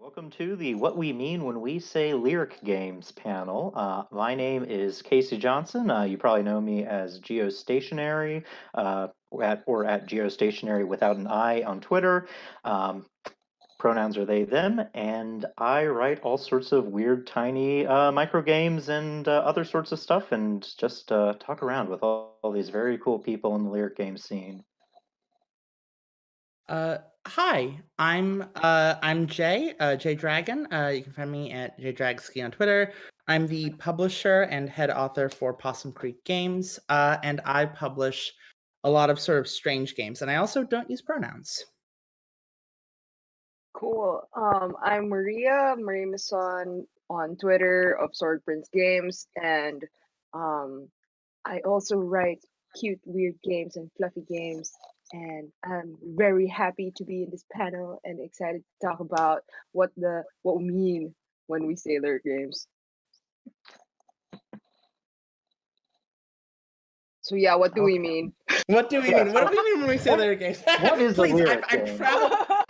Welcome to the What We Mean When We Say Lyric Games panel. My name is Casey Johnson. You probably know me as Geostationary or at Geostationary without an I on Twitter. Um, Pronouns are they, them, and I write all sorts of weird, tiny micro games and other sorts of stuff and just talk around with all these very cool people in the lyric game scene. Hi, I'm Jay, Jay Dragon. You can find me at jdragski on Twitter. I'm the publisher and head author for Possum Creek Games, and I publish a lot of sort of strange games, and I also don't use pronouns. Cool. I'm Maria Mison on Twitter of Sword Prince Games, and um, I also write cute, weird games and fluffy games. And I'm very happy to be in this panel and excited to talk about what we mean when we say their games. So yeah, what do we Okay. mean? What do we Yeah, mean? What so do we mean when we say what, lyric games? what is a Please, lyric game?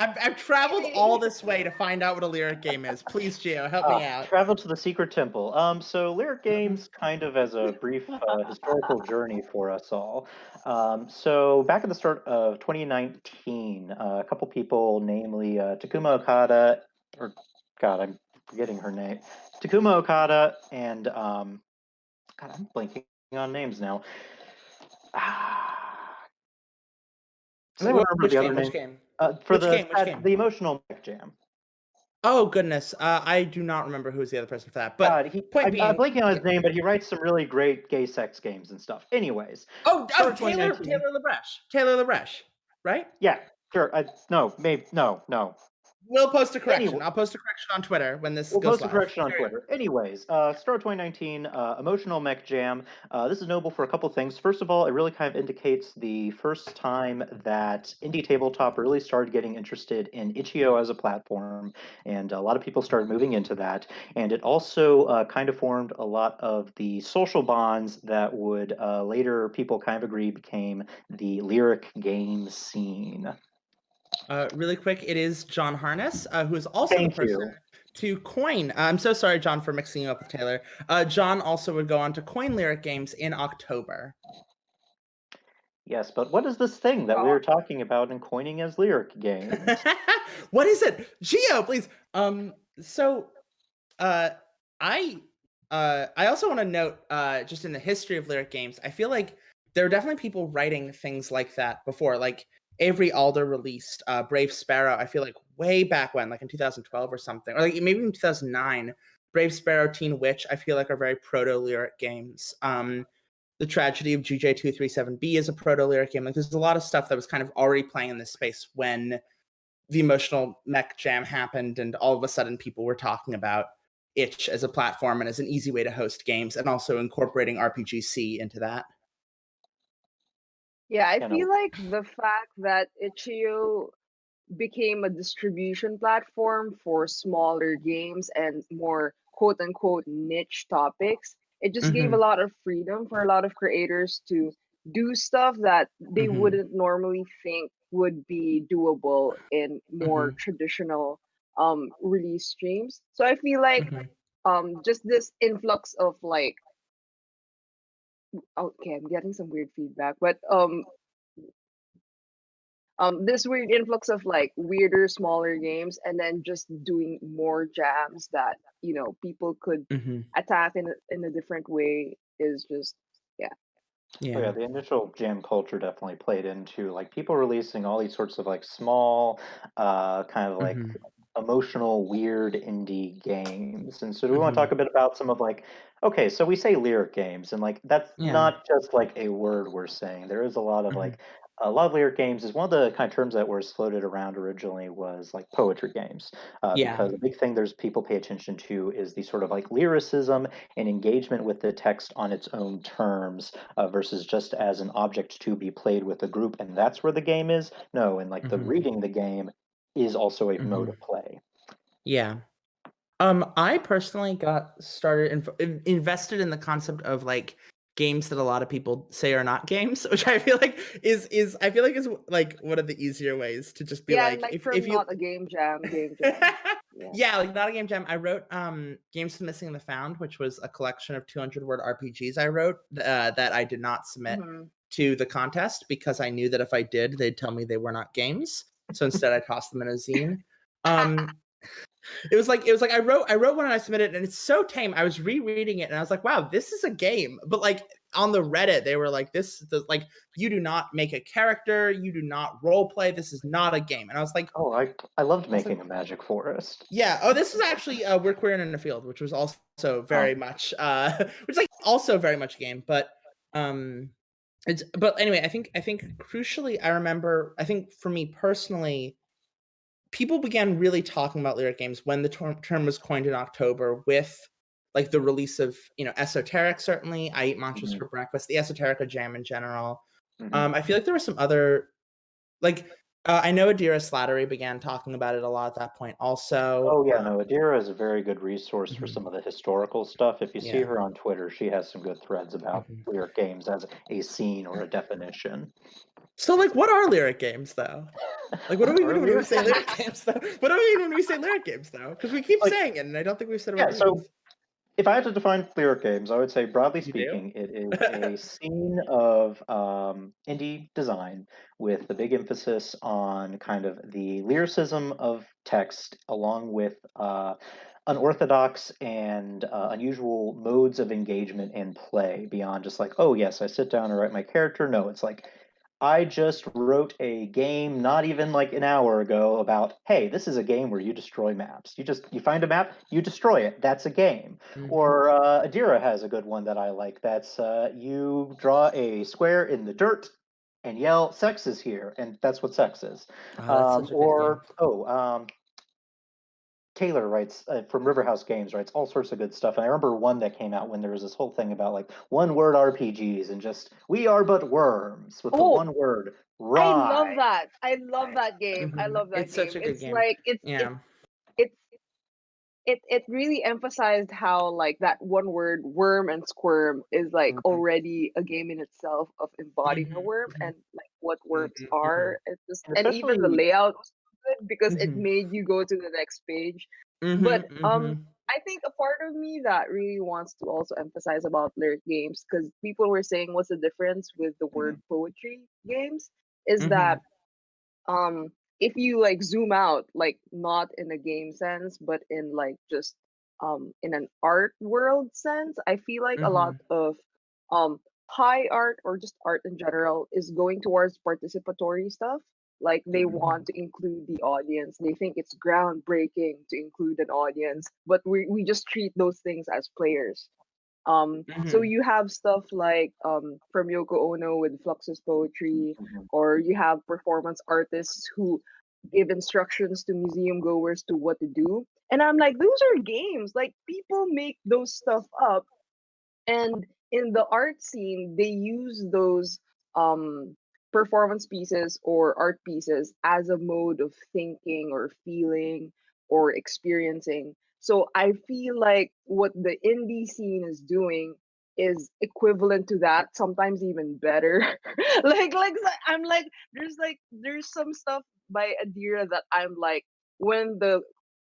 I've traveled all this way to find out what a lyric game is. Please, Gio, help me out. Travel to the Secret Temple. So lyric Mhm. games, kind of as a brief historical journey for us all. So back at the start of 2019, a couple people, namely Takuma Okada, or God, I'm forgetting her name, Takuma Okada, and God, I'm blanking on names now. Does anyone remember Which the other game? Which name? game? For Which the game? Which game? the emotional mech jam. Oh goodness, I do not remember who was the other person for that. But God, point I'm being, blanking on his name, but he writes some really great gay sex games and stuff. Anyways, start of Taylor 2019. Labreche, right? Yeah, sure. No, maybe no. We'll post a correction. Anyway, I'll post a correction on Twitter when this we'll goes post a live. correction on Carry on. Twitter. Anyways, start of 2019, emotional mech jam. This is notable for a couple things. First of all, it really kind of indicates the first time that indie tabletop really started getting interested in itch.io as a platform, and a lot of people started moving into that. And it also kind of formed a lot of the social bonds that would later people kind of agree became the lyric game scene. Really quick, it is John Harness, who is also the Thank person you. to coin. I'm so sorry, John, for mixing you up with Taylor. John also would go on to coin lyric games in October. Yes, but what is this thing that we Wow. are talking about and coining as lyric games? What is it, Geo? Please. So Uh, I I also want to note, just in the history of lyric games, I feel like there are definitely people writing things like that before. Like Avery Alder released Brave Sparrow. I feel like way back when, like in 2012 or something, or like maybe in 2009. Brave Sparrow, Teen Witch, I feel like are very proto lyric games. The Tragedy of GJ237B is a proto lyric game. Like there's a lot of stuff that was kind of already playing in this space when the emotional mech jam happened, and all of a sudden people were talking about itch as a platform and as an easy way to host games, and also incorporating RPGC into that. Yeah, I You feel know, like the fact that itch.io became a distribution platform for smaller games and more quote unquote niche topics. It just gave a Mhm, lot of freedom for a lot of creators to do stuff that they mhm, wouldn't normally think would be doable in more mhm, traditional release streams. So I feel like mhm, just this influx of like, okay, I'm getting some weird feedback, but this weird influx of like weirder smaller games and then just doing more jams that people could mhm. attack in a different way is just, yeah. oh yeah, Yeah. the initial jam culture definitely played into like people releasing all these sorts of like small, kind of like Mhm, emotional, weird indie games. And so do we want to talk mhm. a bit about some of like, okay, so we say lyric games, and like that's Yeah. not just like a word we're saying. There is Mhm, a lot of lyric games is one of the kind of terms that was floated around originally was like poetry games, yeah. because a big thing there's people pay attention to is the sort of like lyricism and engagement with the text on its own terms versus just as an object to be played with a group, and that's where the game is. No, and like the Mhm, reading the game is also a mode mhm. of play. Yeah. I personally got started invested in the concept of like games that a lot of people say are not games, which I feel like is I feel like is like one of the easier ways to just be Yeah, like like if from you not a game jam. Yeah. Yeah, like not a game jam. I wrote Games of the Missing and the Found, which was a collection of 200-word RPGs I wrote that I did not submit Mhm. to the contest because I knew that if I did, they'd tell me they were not games. So instead, I tossed them in a zine. Um, it was like I wrote one and I submitted it, and it's so tame. I was rereading it and I was like, wow, this is a game. But like on the Reddit, they were like, like you do not make a character, you do not role play. This is not a game. And I was like, Oh, I loved making a magic forest. yeah. Oh, this is actually We're Queer and in the Field, which was also Oh, very much which is like also very much a game, but um but anyway, I think crucially I think for me personally, people began really talking about lyric games when the term was coined in October with like the release of, Esoteric certainly, I Eat Monsters mhm, for Breakfast, the Esoterica jam in general. mhm. I feel like there were some other like I know Adira Slattery began talking about it a lot at that point also. Oh yeah, no, Adira is a very good resource for Mhm, some of the historical stuff. If you see yeah. her on Twitter, she has some good threads about Mhm. lyric games as a scene or a definition. So like what are lyric games though? Like what do What we are mean when we lyric say games? lyric games though? What do we mean when we say lyric games though? Because we keep Like, saying it and I don't think we've said what yeah, it so means. if I had to define lyric games, I would say, broadly You do? speaking, it is a scene of indie design with a big emphasis on kind of the lyricism of text, along with unorthodox and unusual modes of engagement and play beyond just like, oh, yes, I sit down and write my character. No, it's like, I just wrote a game not even like an hour ago about, hey, this is a game where you destroy maps. You find a map, you destroy it. That's a game. Mhm. Or Adira has a good one that I like. That's you draw a square in the dirt and yell, "Sex is here," and that's what sex is. Oh, that's such a good game. Taylor writes from Riverhouse Games, writes all sorts of good stuff. And I remember one that came out when there was this whole thing about like one word RPGs and just we are but worms with the Oh, one word I love rye. that. I love that game. I Mhm. love that It's such game. a good It's game. like Yeah. it's it really emphasized how like that one word worm and squirm is like Mhm, already a game in itself of embodying a Mhm, worm mhm, and like what worms mhm, mhm, are. It's just, and and even the especially layout was so good because it mhm, made you go to the next page. But mhm, mhm, I think a part of me that really wants to also emphasize about lyric games, because people were saying what's the difference with the word mhm, poetry games, is that mhm, um if you like zoom out, like not in a game sense but in like just in an art world sense, I feel like a lot mhm, of um high art or just art in general is going towards participatory stuff. Like they mhm, want to include the audience, they think it's groundbreaking to include an audience, but we just treat those things as players. So mhm, you have stuff like from Yoko Ono with Fluxus Poetry, mhm, or you have performance artists who give instructions to museum goers to what to do. And I'm like, those are games. Like people make those stuff up, and in the art scene they use those um performance pieces or art pieces as a mode of thinking or feeling or experiencing. So I feel like what the indie scene is doing is equivalent to that, sometimes even better. I'm like, there's some stuff by Adira that I'm like, when the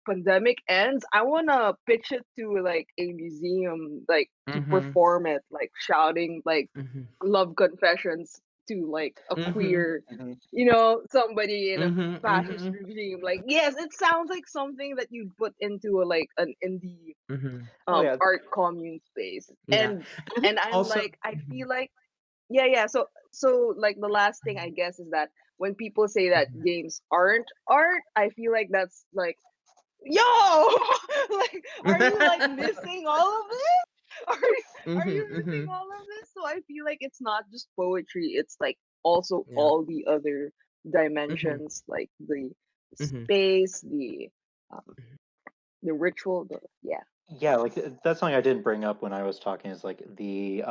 pandemic ends, I wanna pitch it to like a museum, like to mhm, perform it, like shouting like mhm, love confessions to like a mhm, queer, mhm. somebody in a mhm, fascist mhm, regime. Like, yes, it sounds like something that you put into a, like an indie mhm. Oh yeah. art commune space. Yeah. I think And I'm also like, I mhm, feel like, yeah. So like the last thing I guess is that when people say that mhm, games aren't art, I feel like that's like, yo, like, are you like missing all of this? Are mhm, you missing mhm. all of this? So I feel like it's not just poetry, it's like also Yeah. all the other Mhm, dimensions, like the mhm, space, the ritual, the yeah. Yeah, like that's something I didn't bring up when I was talking is like the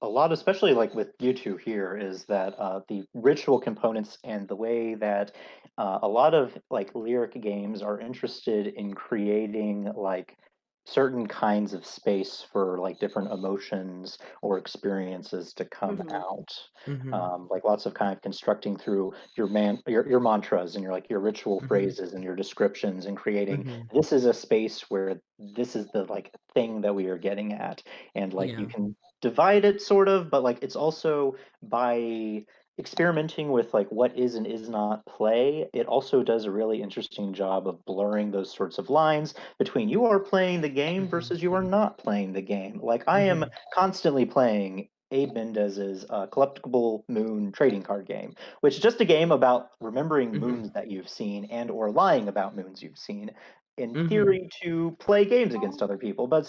a lot, especially like with you two here, is that the ritual components and the way that a lot of like lyric games are interested in creating like certain kinds of space for like different emotions or experiences to come Mm-hmm. out. Mhm. Like lots of kind of constructing through your mantras and your ritual Mhm. phrases and your descriptions and creating Mhm. this is a space where this is the like thing that we are getting at, and like you Yeah. can divide it sort of, but like it's also by experimenting with like what is and is not play, it also does a really interesting job of blurring those sorts of lines between you are playing the game Mhm. versus you are not playing the game. Like I am Mhm. constantly playing Abe Mendez's Collectible Moon trading card game, which is just a game about remembering Mhm. moons that you've seen and or lying about moons you've seen. In Mhm. theory, to play games against Oh. other people, but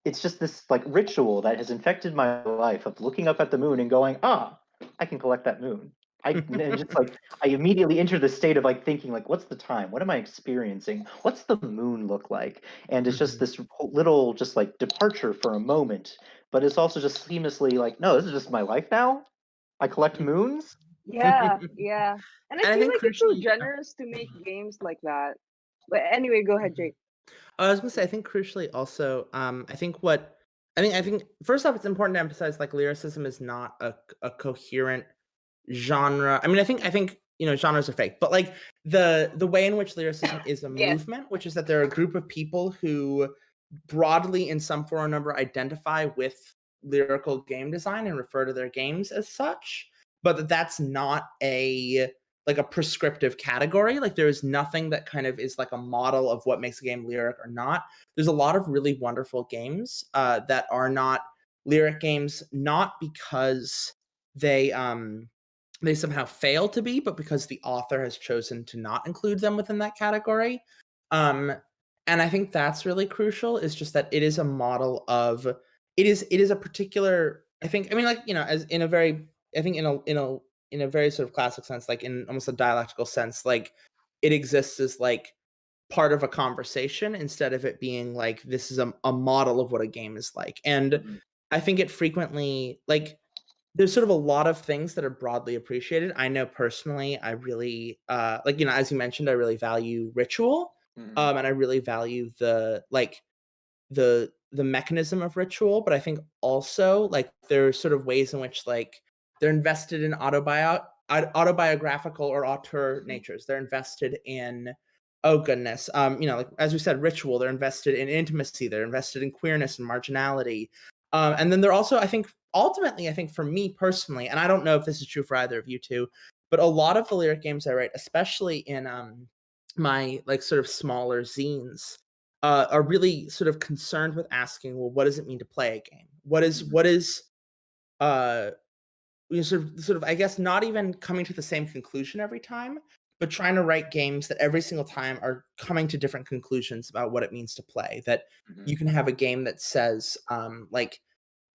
it's just this like ritual that has infected my life of looking up at the moon and going, ah, I can collect that moon. And just like I immediately enter the state of like thinking like, what's the time? What am I experiencing? What's the moon look like? And it's just Mhm. this little just like departure for a moment, but it's also just seamlessly like, no, this is just my life now. I collect Mhm. moons. Yeah, yeah. And I And I feel think like you're so crucially generous to make games like that. But anyway, go ahead, Mhm. Jake. I was gonna say, I think crucially also, I think first off, it's important to emphasize like lyricism is not a coherent genre. I mean, I think genres are fake, but like the way in which lyricism is a Yes. movement, which is that there are a group of people who broadly, in some form or number, identify with lyrical game design and refer to their games as such, but that's not a prescriptive category. Like there is nothing that kind of is like a model of what makes a game lyric or not. There's a lot of really wonderful games that are not lyric games, not because they somehow fail to be, but because the author has chosen to not include them within that category. Um, and I think that's really crucial. Is just that it is a model of it is a particular. I mean, like as in a very I think in a very sort of classic sense, like in almost a dialectical sense, like it exists as like part of a conversation instead of it being like this is a model of what a game is like. And Mhm. I think it frequently like there's sort of a lot of things that are broadly appreciated. I know personally, I really as you mentioned, I really value ritual, Mhm. and I really value the mechanism of ritual. But I think also like there are sort of ways in which like they're invested in autobiographical or auteur Mhm. natures. They're invested in oh goodness, like as we said, ritual. They're invested in intimacy. They're invested in queerness and marginality. And then they're also, I think, ultimately, I think for me personally, and I don't know if this is true for either of you two, but a lot of the lyric games I write, especially in my like sort of smaller zines, are really sort of concerned with asking, well, what does it mean to play a game? Mhm. What is uh sort of I guess not even coming to the same conclusion every time, but trying to write games that every single time are coming to different conclusions about what it means to play. That Mhm. you can have a game that says, like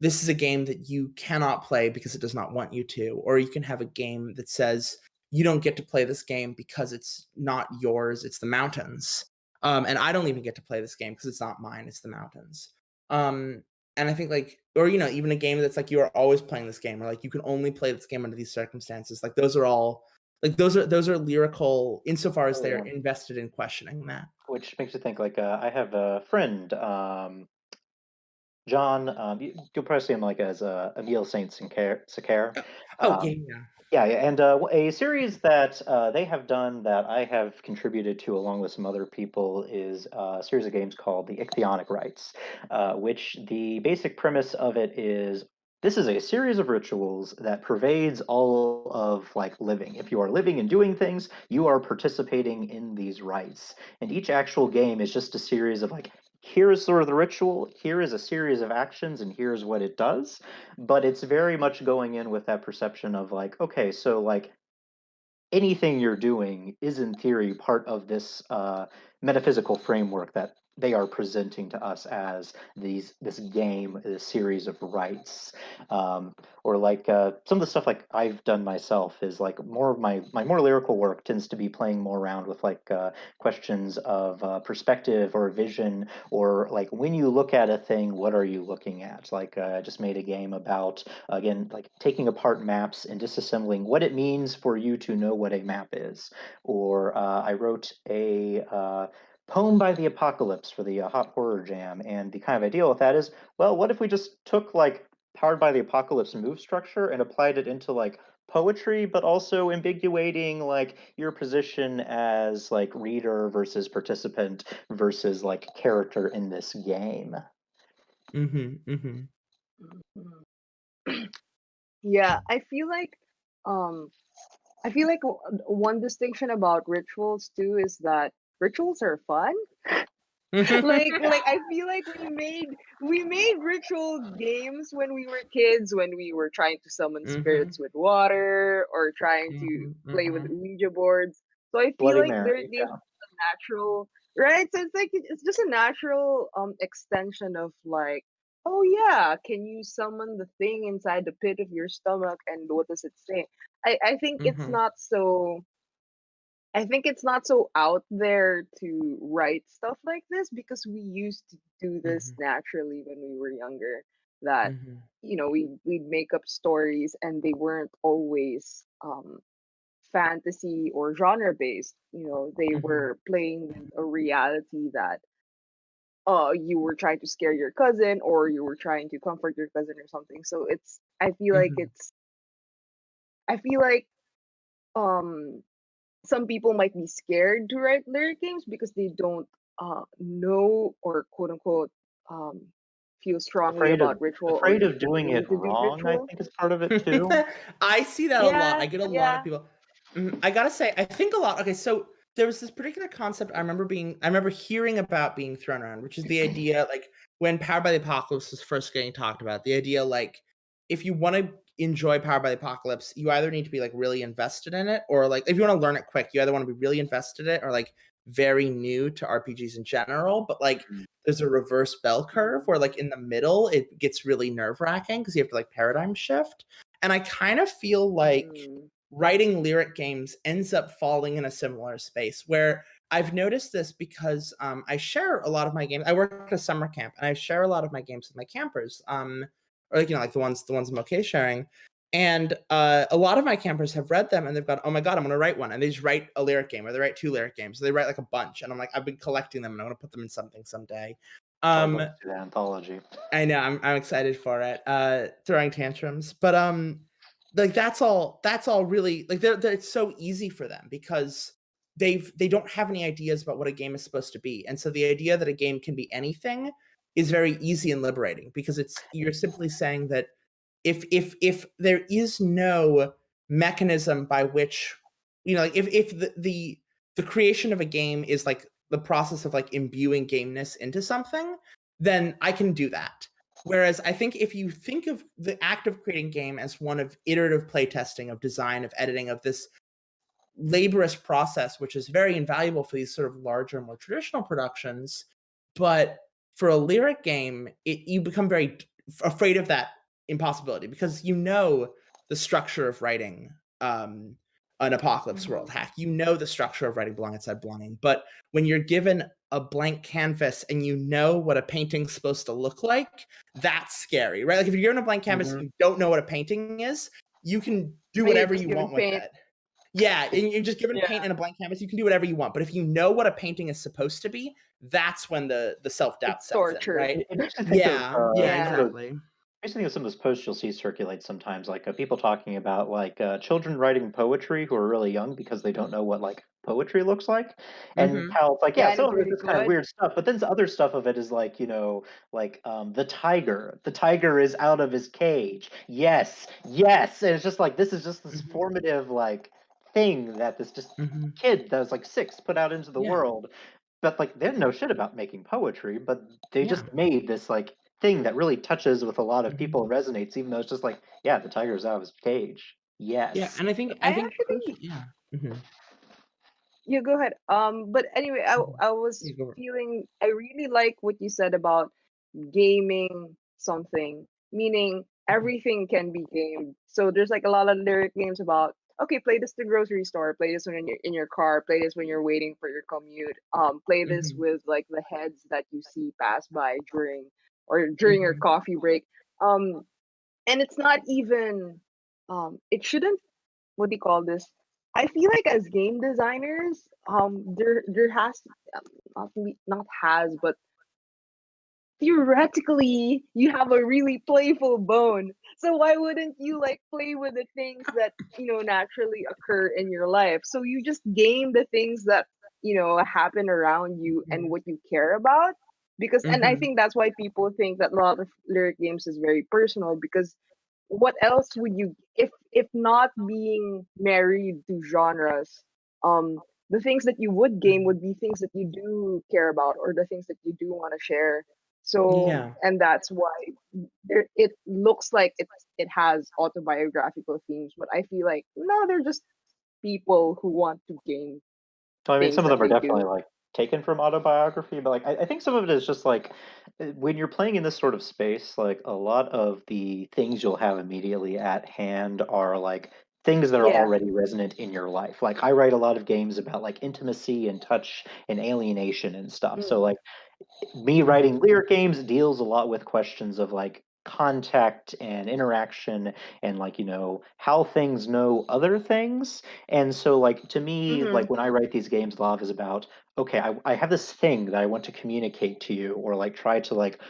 this is a game that you cannot play because it does not want you to, or you can have a game that says you don't get to play this game because it's not yours, it's the mountains. And I don't even get to play this game because it's not mine, it's the mountains. Um, and I think like, or even a game that's like you are always playing this game, or like you can only play this game under these circumstances. Like those are all like those are lyrical insofar as Oh they're yeah. invested in questioning that. Which makes you think like I have a friend, John. You'll probably see him like as Emile Saint Sacer. Oh, oh yeah, Um, yeah. yeah, yeah, and a series that they have done that I have contributed to along with some other people is a series of games called the Ichthyonic Rites, which the basic premise of it is this is a series of rituals that pervades all of like living. If you are living and doing things, you are participating in these rites, and each actual game is just a series of like. Here is sort of the ritual. Here is a series of actions, and here's what it does, but it's very much going in with that perception of like, okay, so like anything you're doing is in theory part of this metaphysical framework that they are presenting to us as this game, this series of rites, um, or like some of the stuff like I've done myself is like more of my more lyrical work tends to be playing more around with like questions of perspective or vision, or like when you look at a thing, what are you looking at? Like I just made a game about again like taking apart maps and disassembling what it means for you to know what a map is, or I wrote a Poem by the Apocalypse for the Hot Horror Jam. And the kind of idea with that is, well, what if we just took like Powered by the Apocalypse move structure and applied it into like poetry, but also ambiguating like your position as like reader versus participant versus like character in this game. Yeah, I feel like one distinction about rituals too is that rituals are fun. Like I feel like we made ritual games when we were kids, when we were trying to summon spirits with water or trying to play with Ouija boards. So I feel Bloody like Mary, they have yeah. a natural, right? So it's like it's just a natural extension of like, oh yeah, can you summon the thing inside the pit of your stomach and what does it say? I think it's not so I think it's not so out there to write stuff like this because we used to do this naturally when we were younger. That we'd make up stories and they weren't always fantasy or genre based. They were playing with a reality that you were trying to scare your cousin or you were trying to comfort your cousin or something. So it's I feel like um some people might be scared to write lyric games because they don't know or quote unquote um, feel strongly Afraid of about ritual or afraid of the doing it need to do wrong, I ritual. think is part of it too. I see that a lot. Yeah, I get a lot of yeah. people. I gotta say, I think a lot. Okay, so there was this particular concept I remember hearing about being thrown around, which is the idea, like when Powered by the Apocalypse was first getting talked about, the idea like if you want to enjoy Powered by the Apocalypse, you either need to be like really invested in it, or like if you want to learn it quick, you either want to be really invested in it or like very new to RPGs in general. But like there's a reverse bell curve where like in the middle it gets really nerve-wracking because you have to like paradigm shift. And I kind of feel like writing lyric games ends up falling in a similar space where I've noticed this because I share a lot of my games. I work at a summer camp and I share a lot of my games with my campers, or like like the ones I'm okay sharing. And a lot of my campers have read them and they've gone, oh my god, I'm going to write one. And they just write a lyric game or they write 2 lyric games. So they write like a bunch. And I'm like, I've been collecting them and I'm going to put them in something someday. I'd love to do that anthology. I know, I'm excited for it. Throwing tantrums, but like that's all really like it's so easy for them because they don't have any ideas about what a game is supposed to be, and so the idea that a game can be anything is very easy and liberating because you're simply saying that if there is no mechanism by which like if the creation of a game is like the process of like imbuing gameness into something, then I can do that. Whereas I think if you think of the act of creating game as one of iterative playtesting, of design, of editing, of this laborious process, which is very invaluable for these sort of larger, more traditional productions, but for a lyric game, you become very afraid of that impossibility because the structure of writing an apocalypse world hack. The structure of writing Belong Inside Belonging. But when you're given a blank canvas and you know what a painting's supposed to look like, that's scary, right? Like if you're given a blank canvas and you don't know what a painting is, you can do And you're whatever just you given want with paint. it. Yeah, and you're just given Yeah. paint and a blank canvas, you can do whatever you want. But if you know what a painting is supposed to be, that's when the self-doubt It's sets torture. in, right? It makes me think of Exactly. makes me think of some of those posts you'll see circulate sometimes, like people talking about like children writing poetry who are really young because they don't know what like poetry looks like, and how it's like, Yeah, yeah, and some it's of it really is kind of good. weird stuff, but then other stuff of it is like like the tiger. The tiger is out of his cage. Yes, yes, and it's just like this is just this formative like thing that this just kid that was like 6 put out into the world. But like they didn't know shit about making poetry, but they just made this like thing that really touches with a lot of people and resonates, even though it's just like, yeah, the tiger's out of his cage. Yeah, Yes. and I think I actually yeah. You go ahead. But anyway, I was You go. feeling I really like what you said about gaming something, meaning everything can be gamed. So there's like a lot of lyric games about okay, play this at the grocery store, play this when you're in your car, play this when you're waiting for your commute, play this with like the heads that you see pass by during your coffee break. Um, and it's not even it shouldn't what do you call this? I feel like as game designers, there has not has, but theoretically you have a really playful bone. So why wouldn't you like play with the things that naturally occur in your life? So you just game the things that happen around you and what you care about. Because and I Mm-hmm. think that's why people think that a lot of lyric games is very personal, because what else would you, if not being married to genres, the things that you would game would be things that you do care about, or the things that you do want to share. So, Yeah. and that's why it looks like it has autobiographical themes, but I feel like no, they're just people who want to game So, I mean, things some of that them are they definitely, do. like, taken from autobiography, but, like, I think some of it is just, like, when you're playing in this sort of space, like, a lot of the things you'll have immediately at hand are, like, things that are Yeah. already resonant in your life. Like, I write a lot of games about, like, intimacy and touch and alienation and stuff. So, Mm. like, me Mm-hmm. writing lyric games deals a lot with questions of like contact and interaction and like how things know other things. And so like to me, Mm-hmm. like when I write these games, love is about, okay, I have this thing that I want to communicate to you or like try to like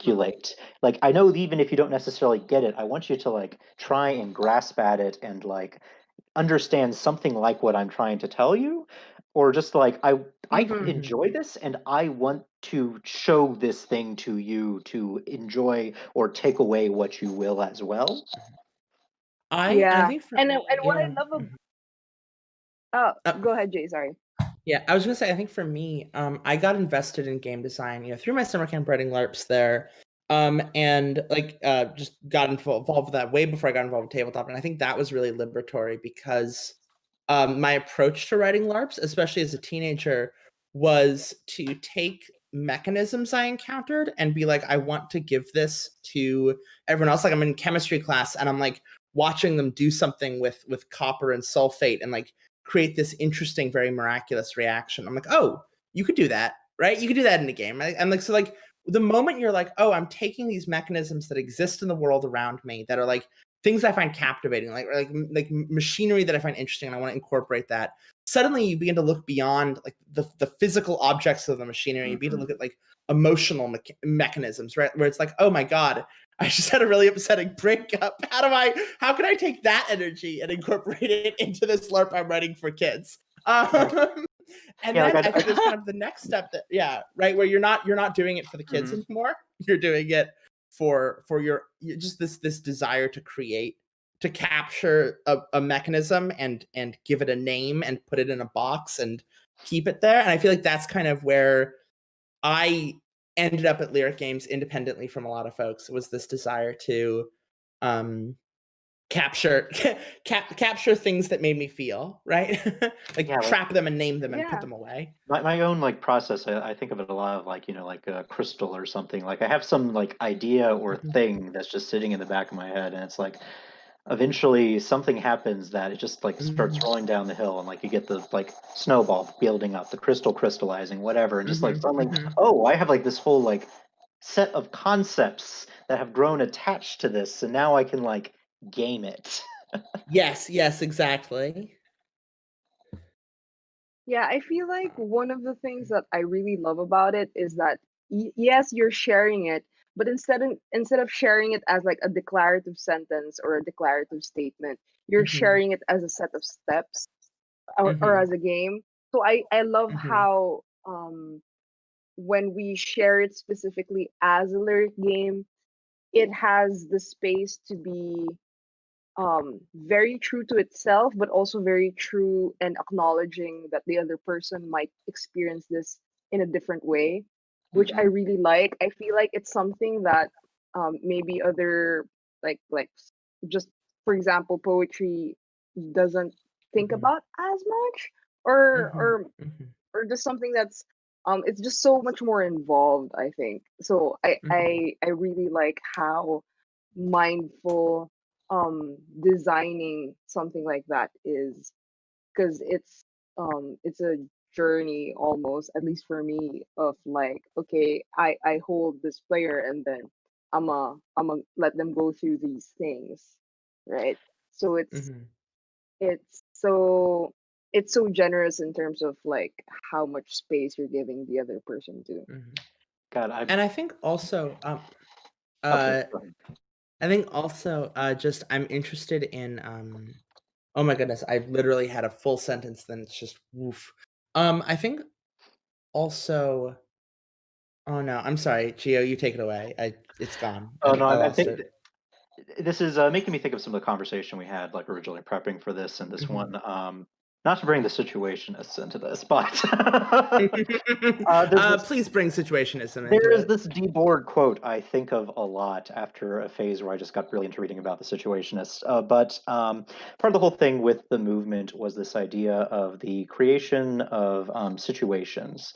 Mm-hmm. articulate. Like I know that even if you don't necessarily get it, I want you to like try and grasp at it and like understand something like what I'm trying to tell you, or just like I Mm-hmm. Mm-hmm. enjoy this and I want to show this thing to you to enjoy or take away what you will as well. I Yeah. think for And me, what yeah. I love Mhm. go ahead, Jay, sorry. Yeah, I was gonna say, I think for me, I got invested in game design, through my summer camp writing LARPs there, and like, just got involved with that way before I got involved with tabletop, and I think that was really liberatory because, my approach to writing LARPs, especially as a teenager, was to take mechanisms I encountered and be like, I want to give this to everyone else. Like I'm in chemistry class and I'm like watching them do something with copper and sulfate and like create this interesting, very miraculous reaction. I'm like, oh, you could do that, right? You could do that in a game, right? And like, so like the moment you're like, oh, I'm taking these mechanisms that exist in the world around me that are like things I find captivating, like machinery that I find interesting, and I want to incorporate that. Suddenly, you begin to look beyond like the physical objects of the machinery. You begin to Hmm. look at like emotional mechanisms, right? Where it's like, oh my god, I just had a really upsetting breakup. How can I take that energy and incorporate it into this LARP I'm writing for kids? And Yeah, like then I think there's kind of the next step that, yeah, right, where you're not doing it for the kids Mhm. anymore. You're doing it for just this desire to create, to capture a mechanism and give it a name and put it in a box and keep it there. And I feel like that's kind of where I ended up at Lyric Games independently from a lot of folks, was this desire to um capture capture things that made me feel, right? Like Yeah, like trap them and name them and put Yeah. them away. my own like process, I think of it a lot of like like a crystal or something. Like I have some like idea or Mhm, thing that's just sitting in the back of my head, and it's like eventually something happens that it just like starts mhm, rolling down the hill, and like you get the like snowball building up, the crystal crystallizing, whatever, and just like mhm, suddenly, mhm. oh, I have like this whole like set of concepts that have grown attached to this, and now I can like game it. Yes, yes, exactly. Yeah, I feel like one of the things that I really love about it is that yes, you're sharing it, but instead of sharing it as like a declarative sentence or a declarative statement, you're Mhm, sharing it as a set of steps, or mhm, as a game. So I love mhm, how when we share it specifically as a lyric game, it has the space to be very true to itself, but also very true and acknowledging that the other person might experience this in a different way, which I Hmm. really like. I feel like it's something that maybe other just for example poetry doesn't think mhm, about as much, or mhm, or mhm, or just something that's it's just so much more involved, I think. So I mhm, I I really like how mindful designing something like that is, because it's a journey almost, at least for me, of like, okay, I hold this player and then I'm a let them go through these things, right? So it's mhm. it's so generous in terms of like how much space you're giving the other person to. God, And I think also, okay. uh, Go ahead. I think also, just I'm interested in, oh my goodness, I literally had a full sentence, then it's just woof. I think also, oh no, I'm sorry, Gio, you take it away. It's gone. Oh no, I I lost think it. this is making me think of some of the conversation we had, like originally prepping for this and this Mhm. one. Not to bring the situationists into this, but there's this Please bring situationism into there is it. this D-board quote I think of a lot after a phase where I just got really into reading about the situationists. But part of the whole thing with the movement was this idea of the creation of situations.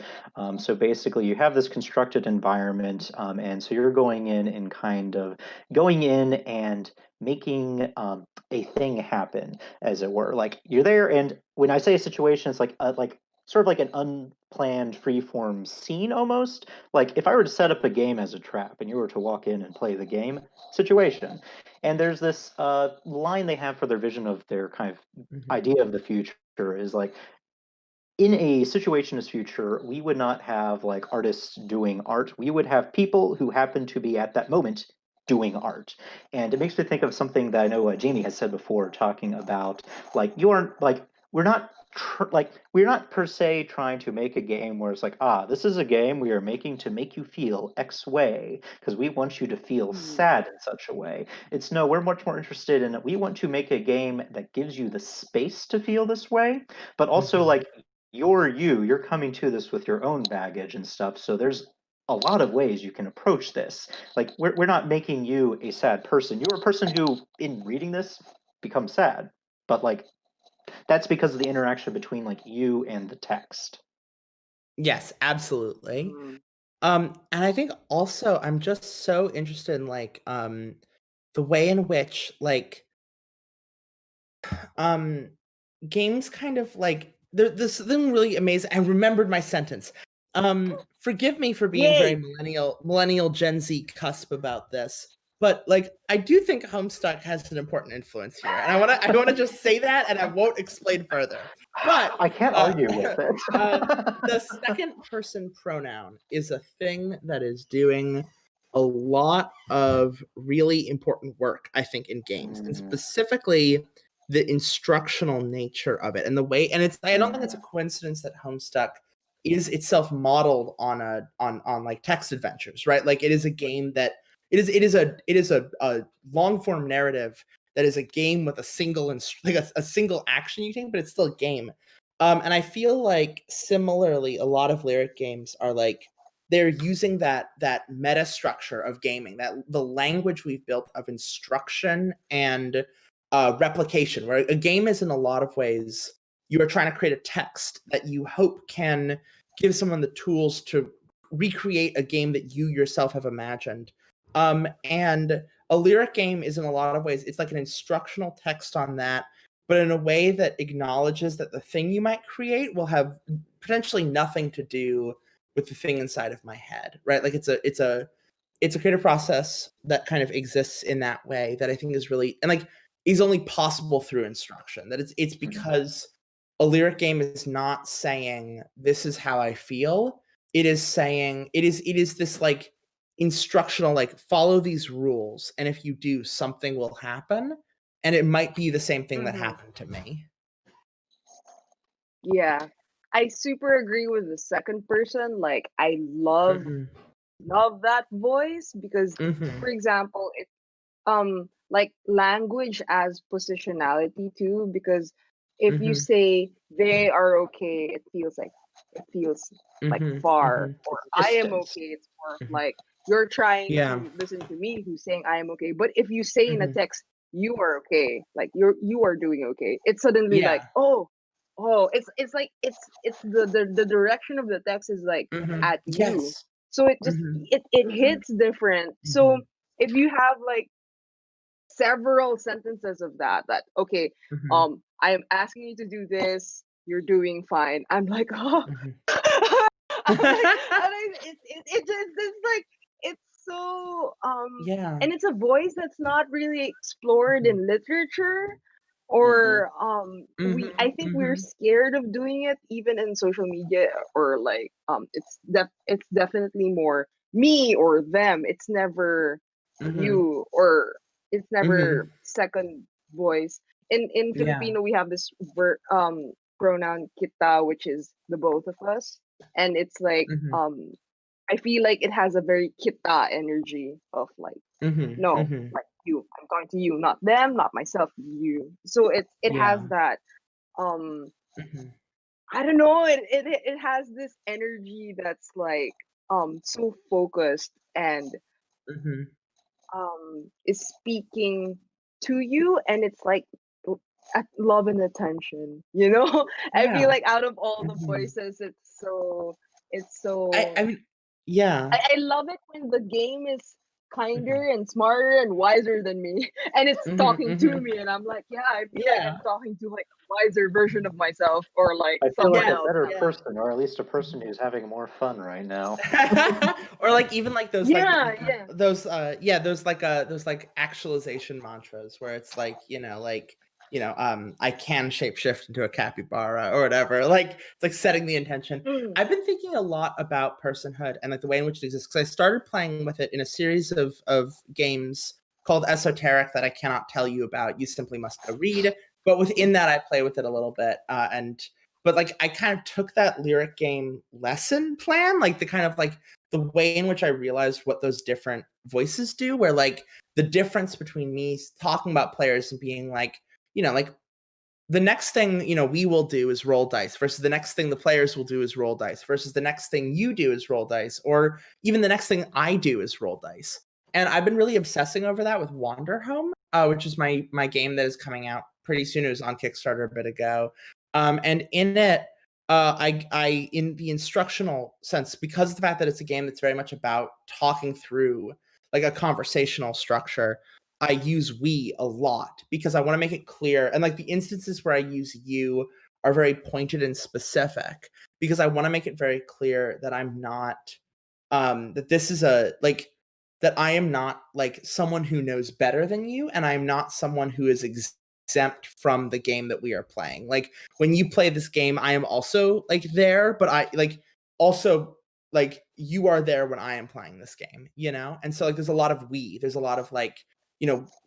So basically, you have this constructed environment, and so you're going in and kind of going in and making a thing happen, as it were. Like you're there, and when I say a situation, it's like sort of like an unplanned freeform scene almost. Like if I were to set up a game as a trap and you were to walk in and play the game, situation. And there's this line they have for their vision of their kind of Mhm. idea of the future is like in a situationist future, we would not have like artists doing art. We would have people who happen to be at that moment doing art. And it makes me think of something that I know Jamie has said before, talking about like you aren't like we're not like we're not per se trying to make a game where it's like this is a game we are making to make you feel X way because we want you to feel Mm. sad in such a way. It's no, we're much more interested in we want to make a game that gives you the space to feel this way, but also Mhm. like you're coming to this with your own baggage and stuff, so there's a lot of ways you can approach this. Like we're not making you a sad person, you're a person who in reading this becomes sad, but like that's because of the interaction between like you and the text. Yes, absolutely. Mm. And I think also I'm just so interested in like the way in which like um games kind of like there's something really amazing. I remembered my sentence. Forgive me for being very Yay! millennial Gen Z cusp about this, but like I do think Homestuck has an important influence here, and I wanna just say that, and I won't explain further. But I can't uh, argue with the it. second person pronoun is a thing that is doing a lot of really important work, I think, in games, and Mm, specifically the instructional nature of it and the way. And it's I don't think it's a mm, coincidence that Homestuck is itself modeled on like text adventures, right? Like it is a game that it is a long form narrative that is a game with a single like a single action you take, but it's still a game. And I feel like similarly, a lot of lyric games are like they're using that meta structure of gaming, that the language we've built of instruction and replication, where a game is in a lot of ways you are trying to create a text that you hope can give someone the tools to recreate a game that you yourself have imagined. And a lyric game is in a lot of ways it's like an instructional text on that, but in a way that acknowledges that the thing you might create will have potentially nothing to do with the thing inside of my head, right? Like it's a creative process that kind of exists in that way that I think is really and like is only possible through instruction. That it's mm, because a lyric game is not saying this is how I feel. It is saying it is this like instructional like follow these rules, and if you do something will happen, and it might be the same thing that Mm-hmm. happened to me. Yeah, I super agree with the second person. Like, I Mhm. love that voice because, Mhm. for example, it like language as positionality too. Because if you Mhm. say they are okay, it feels like Mhm. far, Mhm. or it's I am distance. okay. It's more of Mhm. like you're trying Yeah. to listen to me who's saying I am okay. But if you say in a Mhm. text you are okay, like you are doing okay, it's suddenly like, Yeah. oh, it's like it's the direction of the text is like Mhm. at you, Yes. so it just Mhm. it Mhm, hits different. So Mhm. if you have like several sentences of that okay, Mhm. I am asking you to do this, you're doing fine, I'm like, oh. Mhm. I'm like, it's like it's so Yeah. and it's a voice that's not really explored Mhm. in literature. or I think we're Mm-hmm. scared of doing it even in social media, or like it's definitely more me or them. It's never Mm-hmm. you, or it's never Mm-hmm. second voice. In Yeah. Filipino we have this pronoun kita, which is the both of us, and it's like Mm-hmm. I feel like it has a very kita energy of like, Mm-hmm. no, Mm-hmm. like you, I'm talking to you, not them, not myself, you. So it has Yeah. that um Mm-hmm. I don't know, it has this energy that's like so focused and Mm-hmm. is speaking to you, and it's like love and attention, you know. I feel Yeah. like out of all the Mm-hmm. voices, it's I so I mean, yeah. I love it when the game is kinder and smarter and wiser than me, and it's Mm-hmm. talking to Mm-hmm. me, and I'm like, yeah, I feel like Yeah. I'm talking to like a wiser version of myself, or like I feel like someone a Yes. else. better Yeah. person, or at least a person who's having more fun right now. Or like even like Yeah, yeah. those like actualization mantras where it's like, I can shapeshift into a capybara or whatever. Like it's like setting the intention. Mm. I've been thinking a lot about personhood and like the way in which it exists, because I started playing with it in a series of games called Esoteric that I cannot tell you about. You simply must go read. But within that, I play with it a little bit, but like I kind of took that lyric game lesson plan, like the kind of like the way in which I realized what those different voices do, where like the difference between me talking about players and being like, like the next thing, we will do is roll dice versus the next thing the players will do is roll dice versus the next thing you do is roll dice, or even the next thing I do is roll dice. And I've been really obsessing over that with Wanderhome, which is my game that is coming out pretty soon. It was on Kickstarter a bit ago. And in it, I in the instructional sense, because of the fact that it's a game that's very much about talking through like a conversational structure, I use we a lot because I want to make it clear. And like the instances where I use you are very pointed and specific because I want to make it very clear that I'm not that this is a like that I am not like someone who knows better than you, and I'm not someone who is exempt from the game that we are playing. Like when you play this game, I am also like there, but I like also like you are there when I am playing this game, And so like there's a lot of there's a lot of like,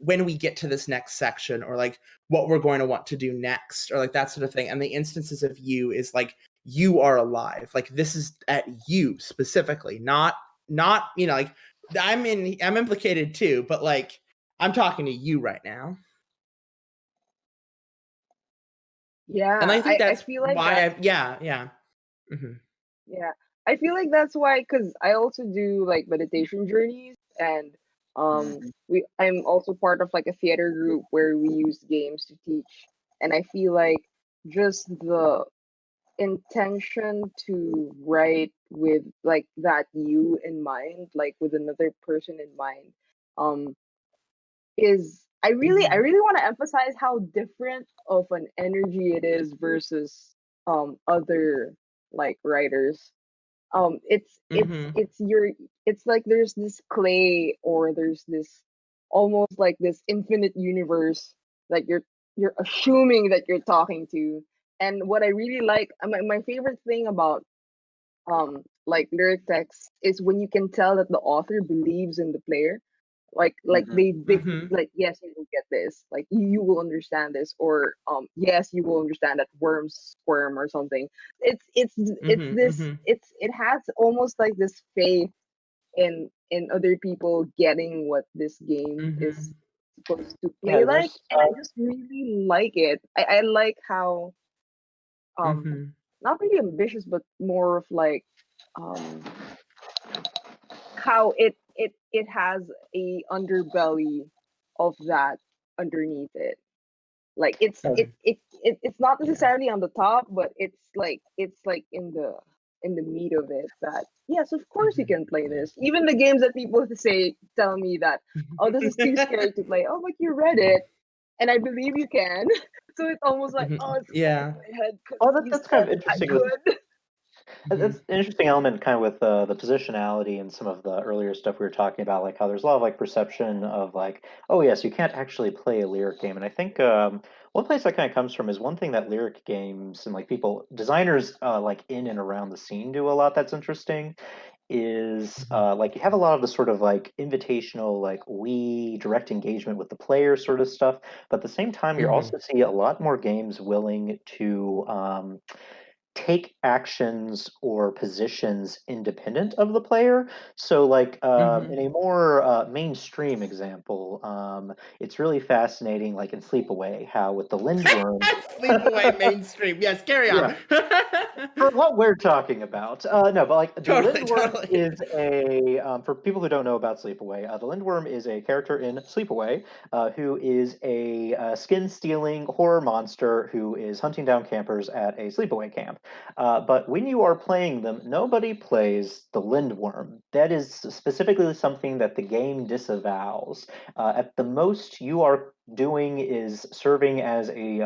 when we get to this next section, or like what we're going to want to do next, or like that sort of thing. And the instances of you is like you are alive. Like this is at you specifically, not like I'm implicated too, but like I'm talking to you right now. And Yeah, I think I that's feel like why that. yeah. Mm-hmm. Yeah, I feel like that's why, because I also do like meditation journeys, and I'm also part of like a theater group where we use games to teach, and I feel like just the intention to write with like that you in mind, like with another person in mind, um, is I Mm-hmm. really want to emphasize how different of an energy it is versus other like writers. Mm-hmm. It's like there's this clay, or there's this almost like this infinite universe that you're assuming that you're talking to. And what I really like, my favorite thing about like lyric text is when you can tell that the author believes in the player, like Hmm. they Mm-hmm. like, yes, you will get this, like you will understand this, or yes, you will understand that worms squirm or something. It's Mm-hmm. this Mm-hmm. it has almost like this faith in other people getting what this game is Mm-hmm. supposed to Yeah, play like, there's and I just really like it. I like how um Mm-hmm. not really ambitious, but more of like um how it has a underbelly of that underneath it. Like um, it's not Yeah. necessarily on the top, but it's like in the meat of it, that yes, of course you Mm-hmm. can play Yeah. this. Even the games that people tell me that, oh, this is too scary to play, oh, but you read it, and I believe you can. So it's almost like, oh, Mhm. it's going Yeah. to my head because oh, you that's kind said of I interesting with could. Mhm. It's an interesting element kind of with the positionality and some of the earlier stuff we were talking about, like how there's a lot of like perception of like, oh yes, you can't actually play a lyric game. And I think One place that kind of comes from is one thing that lyric games and like people designers like in and around the scene do a lot that's interesting is Mhm. like you have a lot of the sort of like invitational like we direct engagement with the player sort of stuff, but at the same time you Mhm. also see a lot more games willing to take actions or positions independent of the player. So, like in Mhm. a more mainstream example, it's really fascinating, like in Sleepaway, how with the Lindworm. Sleepaway mainstream. Yes, carry Yeah, on. for what we're talking about. No, but like the Totally, Lindworm totally. is a for people who don't know about Sleepaway, the Lindworm is a character in Sleepaway who is a skin stealing horror monster who is hunting down campers at a sleepaway camp. But when you are playing them, nobody plays the Lindworm. That is specifically something that the game disavows. At the most, you are doing is serving as a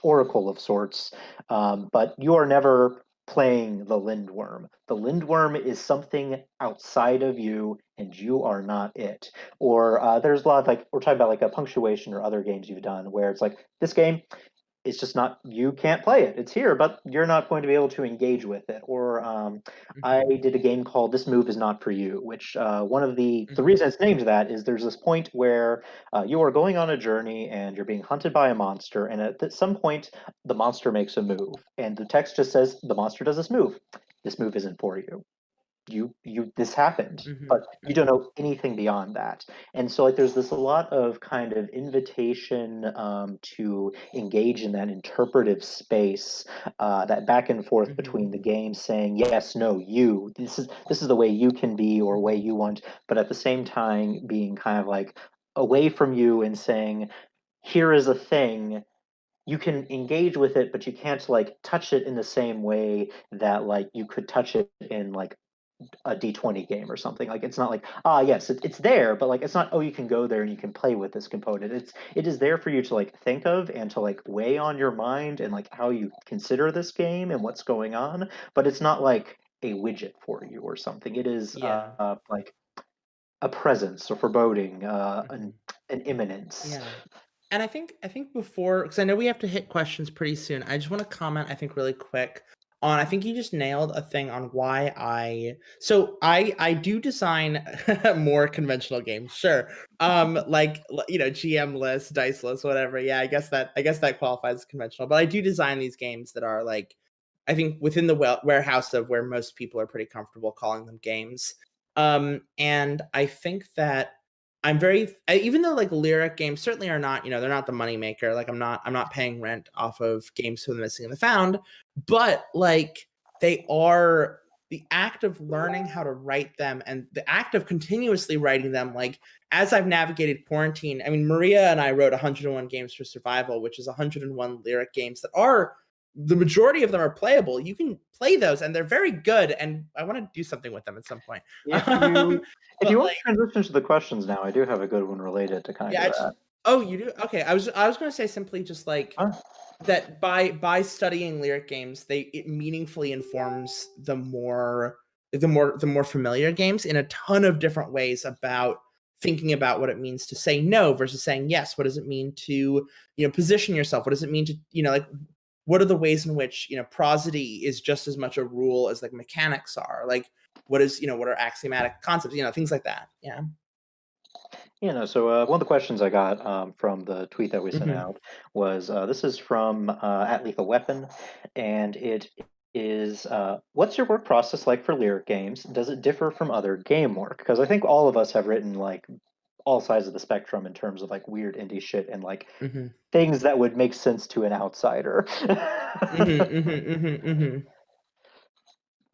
oracle of sorts, but you are never playing the Lindworm. The Lindworm is something outside of you, and you are not it. Or there's a lot of like we're talking about like a punctuation or other games you've done where it's like this game it's just not you can't play it. It's here, but you're not going to be able to engage with it. Or I Mhm. did a game called "This Move Is Not for You," which one of the Mhm. reason it's named that is there's this point where you are going on a journey and you're being hunted by a monster, and at some point the monster makes a move, and the text just says the monster does this move. This move isn't for you. You this happened, but Mhm. you don't Mhm. know anything beyond that. And so like there's this a lot of kind of invitation to engage in that interpretive space, that back and forth Mhm. between the game saying yes, no, you, this is the way you can be or way Mhm. you want, but at the same time being kind of like away from you and saying here is a thing, you can engage with it, but you can't like touch it in the same way that like you could touch it in like a D20 game or something. Like it's not like, ah yes, it's there, but like it's not, oh you can go there and you can play with this component. It is there for you to like think of and to like weigh on your mind and like how you consider this game and what's going on, but it's not like a widget for you or something. It is Yeah. like a presence, a foreboding, Mhm. an imminence. Yeah. And I think before, because I know we have to hit questions pretty soon, I just want to comment, I think, really quick on, I think you just nailed a thing on why I do design more conventional games, sure. Like GM lists, dice lists, whatever. Yeah, I guess that qualifies as conventional. But I do design these games that are like, I think within the warehouse of where most people are pretty comfortable calling them games. And I think that even though like lyric games certainly are not, they're not the money maker. Like I'm not paying rent off of games for the missing and the found, but like they are the act of learning how to write them and the act of continuously writing them. Like as I've navigated quarantine, I mean, Maria and I wrote 101 games for survival, which is 101 lyric games that are, the majority of them are playable. You can play those and they're very good. And I want to do something with them at some point. If you if you But want like, to transition to the questions now, I do have a good one related to kind yeah, of I just that. oh, you do? Okay. I was gonna say simply just like Huh? that by studying lyric games, it meaningfully informs the more familiar games in a ton of different ways about thinking about what it means to say no versus saying yes. What does it mean to, position yourself? What does it mean to, like what are the ways in which, prosody is just as much a rule as like mechanics are? Like what are axiomatic concepts, things like that. Yeah. So one of the questions I got from the tweet that we sent Hmm. out was this is from at Lethal Weapon, and it is what's your work process like for lyric games? Does it differ from other game work? Because I think all of us have written like all sides of the spectrum in terms of like weird indie shit and like Hmm. things that would make sense to an outsider. Hmm. Hmm. Hmm. Hmm.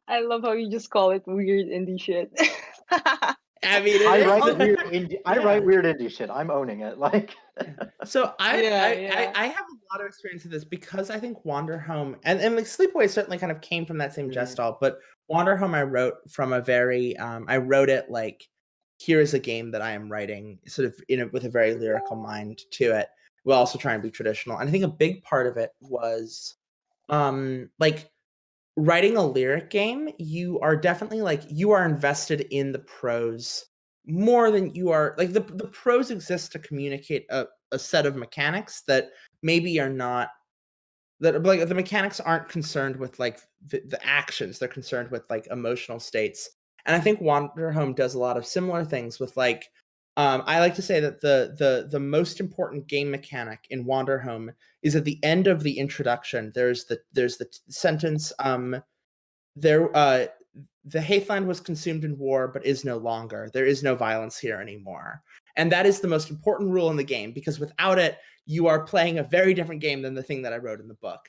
I love how you just call it weird indie shit. I mean, I it write is. Also, weird indie. I write Yeah. weird indie shit. I'm owning it. Like, Yeah. So I, yeah, I I yeah. I have a lot of experience with this because I think Wander Home and like Sleepaway certainly kind of came from that same mhm. gestalt, but Wander Home I wrote from a very I wrote it like, here is a game that I am writing sort of with a very lyrical mind to it, while also trying to be traditional. And I think a big part of it was like writing a lyric game, you are definitely like, you are invested in the prose more than you are like, the prose exists to communicate a set of mechanics that maybe are not that like the mechanics aren't concerned with like the actions, they're concerned with like emotional states. And I think Wanderhome does a lot of similar things with like I like to say that the most important game mechanic in Wanderhome is at the end of the introduction. There's the sentence there the Heathland was consumed in war, but is no longer. There is no violence here anymore. And that is the most important rule in the game, because without it, you are playing a very different game than the thing that I wrote in the book.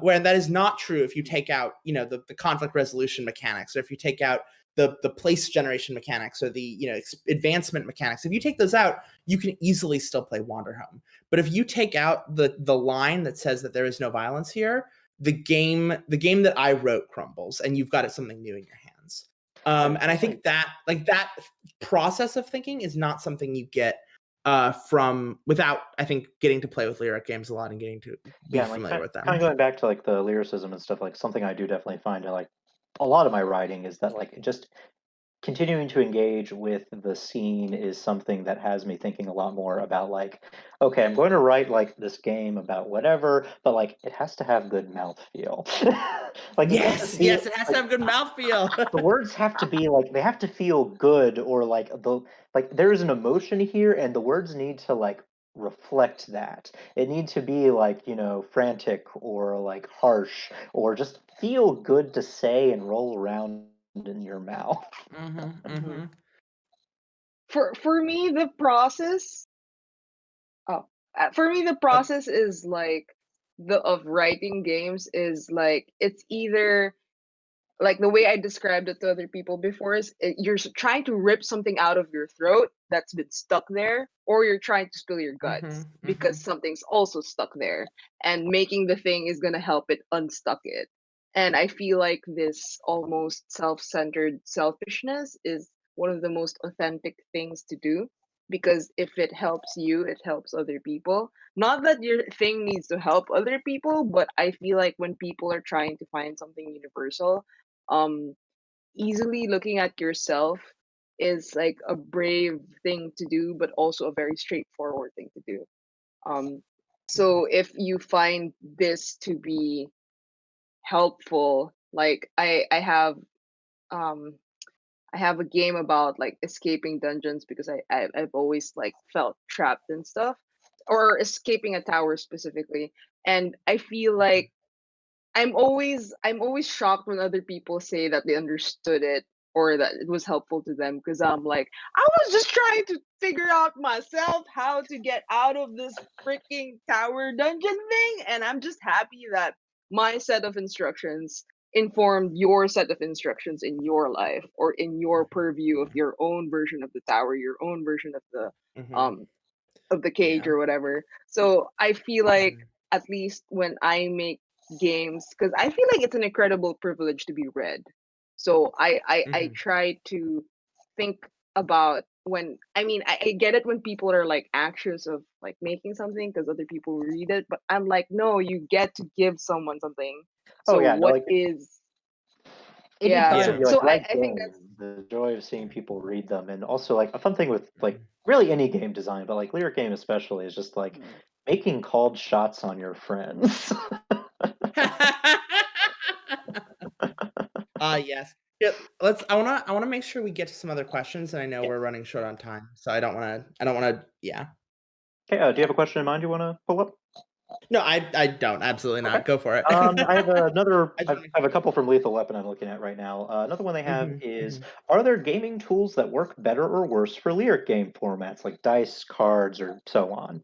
Where that is not true if you take out, the conflict resolution mechanics, or if you take out the place generation mechanics, or the advancement mechanics. If you take those out, you can easily still play Wanderhome. But if you take out the line that says that there is no violence here, the game that I wrote crumbles, and you've got something new in your hands. And I think that that process of thinking is not something you get from without, I think, getting to play with lyric games a lot and getting to be familiar with them. Kind of going back to like the lyricism and stuff, like something I do definitely find like a lot of my writing is that like just continuing to engage with the scene is something that has me thinking a lot more about like, okay, I'm going to write like this game about whatever, but like it has to have good mouthfeel. Like yes, it has to have good mouthfeel. The words have to be like, they have to feel good, or like there is an emotion here, and the words need to like reflect that. It needs to be like, frantic or like harsh, or just feel good to say and roll around in your mouth. For me, the process. For me, the process is like of writing games is like, it's either like the way I described it to other people before is you're trying to rip something out of your throat that's been stuck there, or you're trying to spill your guts because something's also stuck there, and making the thing is going to help it unstuck it. And I feel like this almost self-centered selfishness is one of the most authentic things to do, because if it helps you, it helps other people. Not that your thing needs to help other people, but I feel like when people are trying to find something universal, um easily looking at yourself is like a brave thing to do, but also a very straightforward thing to do. So if you find this to be helpful, like um I have a game about like escaping dungeons, because I've always like felt trapped and stuff, or escaping a tower specifically. And I feel like I'm always shocked when other people say that they understood it or that it was helpful to them, because I'm like, I was just trying to figure out myself how to get out of this freaking tower dungeon thing, and I'm just happy that my set of instructions informed your set of instructions in your life, or in your purview of your own version of the tower, your own version of the cage or whatever. So I feel like, at least when I make games, because I feel like it's an incredible privilege to be read. So I try to think about, when I get it when people are like anxious of like making something because other people read it, but I'm like, no, you get to give someone something. So So I think that's the joy of seeing people read them, and also like a fun thing with like really any game design, but like lyric game especially, is just like making called shots on your friends. Yes. Yeah, I wanna make sure we get to some other questions, and I know we're running short on time, so I don't wanna. Yeah. Okay, do you have a question in mind you want to pull up? No, I don't. Absolutely not. Okay. Go for it. I have another. I I just have a couple from Lethal Weapon I'm looking at right now. Another one they have Mhm, is: mhm. Are there gaming tools that work better or worse for lyric game formats, like dice, cards, or so on?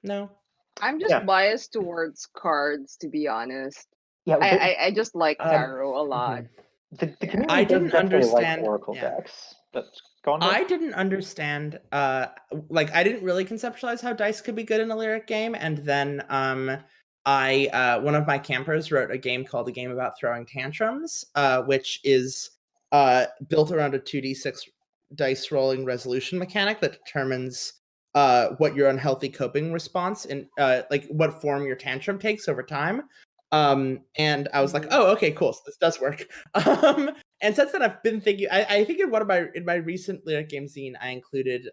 No. I'm just Yeah, biased towards cards, to be honest. yeah. I just like Um, tarot a lot. mhm. The Yeah. I community does didn't definitely like understand. Oracle Yeah. decks. But go on, bud. I didn't understand, like, I didn't really conceptualize how dice could be good in a lyric game, and then, one of my campers wrote a game called A Game About Throwing Tantrums, which is, built around a 2d6 dice rolling resolution mechanic that determines, what your unhealthy coping response and, like, what form your tantrum takes over time. And I was like, "Oh, okay, cool, so this does work." And since then I've been thinking, I think in my recent lyric game zine I included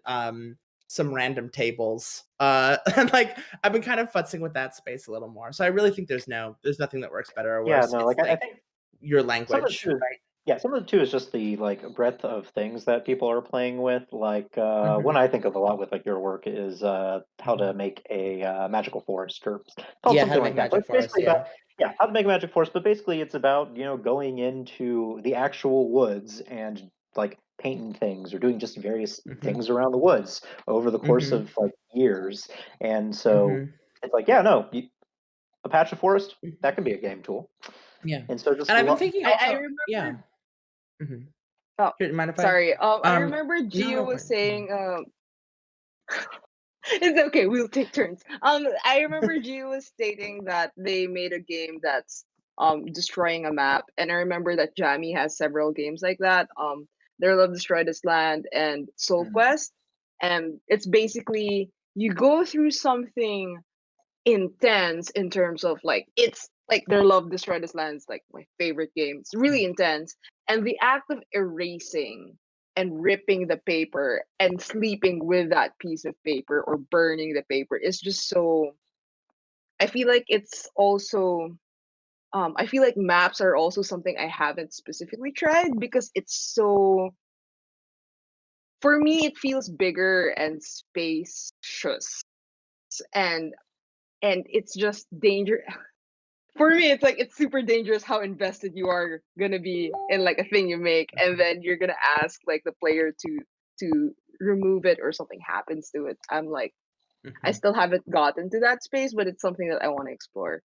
some random tables. And like I've been kind of futzing with that space a little more. So I really think there's nothing that works better or Yeah, worse. no, It's like I like think your some of it language, too is right? yeah, some of it too is just the like breadth of things that people are playing with. Like one Mhm, I think of a lot with like your work is how to mhm. make a magical forest or it's called Yeah, how something to make like that. But magic it's basically forest. about Yeah. yeah, how to make a magic forest. But basically, it's about going into the actual woods and like painting things or doing just various Mhm, things around the woods over the course mhm, of like years. And so mhm, it's like yeah, no, a patch of forest that mhm. can be a game tool. Yeah. And so And just I've been thinking I also, yeah. remember. Mhm. Oh, Here, mind if I? sorry. I Um, remember no, Gio don't was worry. saying. It's okay. We'll take turns. I remember Gio was stating that they made a game that's destroying a map, and I remember that Jammy has several games like that. Their Love Destroy This Land and Soul Mm. Quest, and it's basically you go through something intense in terms of like it's like their Love Destroy This Land is like my favorite game. It's really intense, and the act of erasing and ripping the paper and sleeping with that piece of paper or burning the paper is just so. I feel like it's also. I feel like maps are also something I haven't specifically tried because it's so. For me, it feels bigger and spacious, and it's just danger. For me it's like it's super dangerous how invested you are gonna be in like a thing you make, and then you're gonna ask like the player to remove it or something happens to it. I'm like, I Mhm. still haven't gotten to that space, but it's something that I want to explore.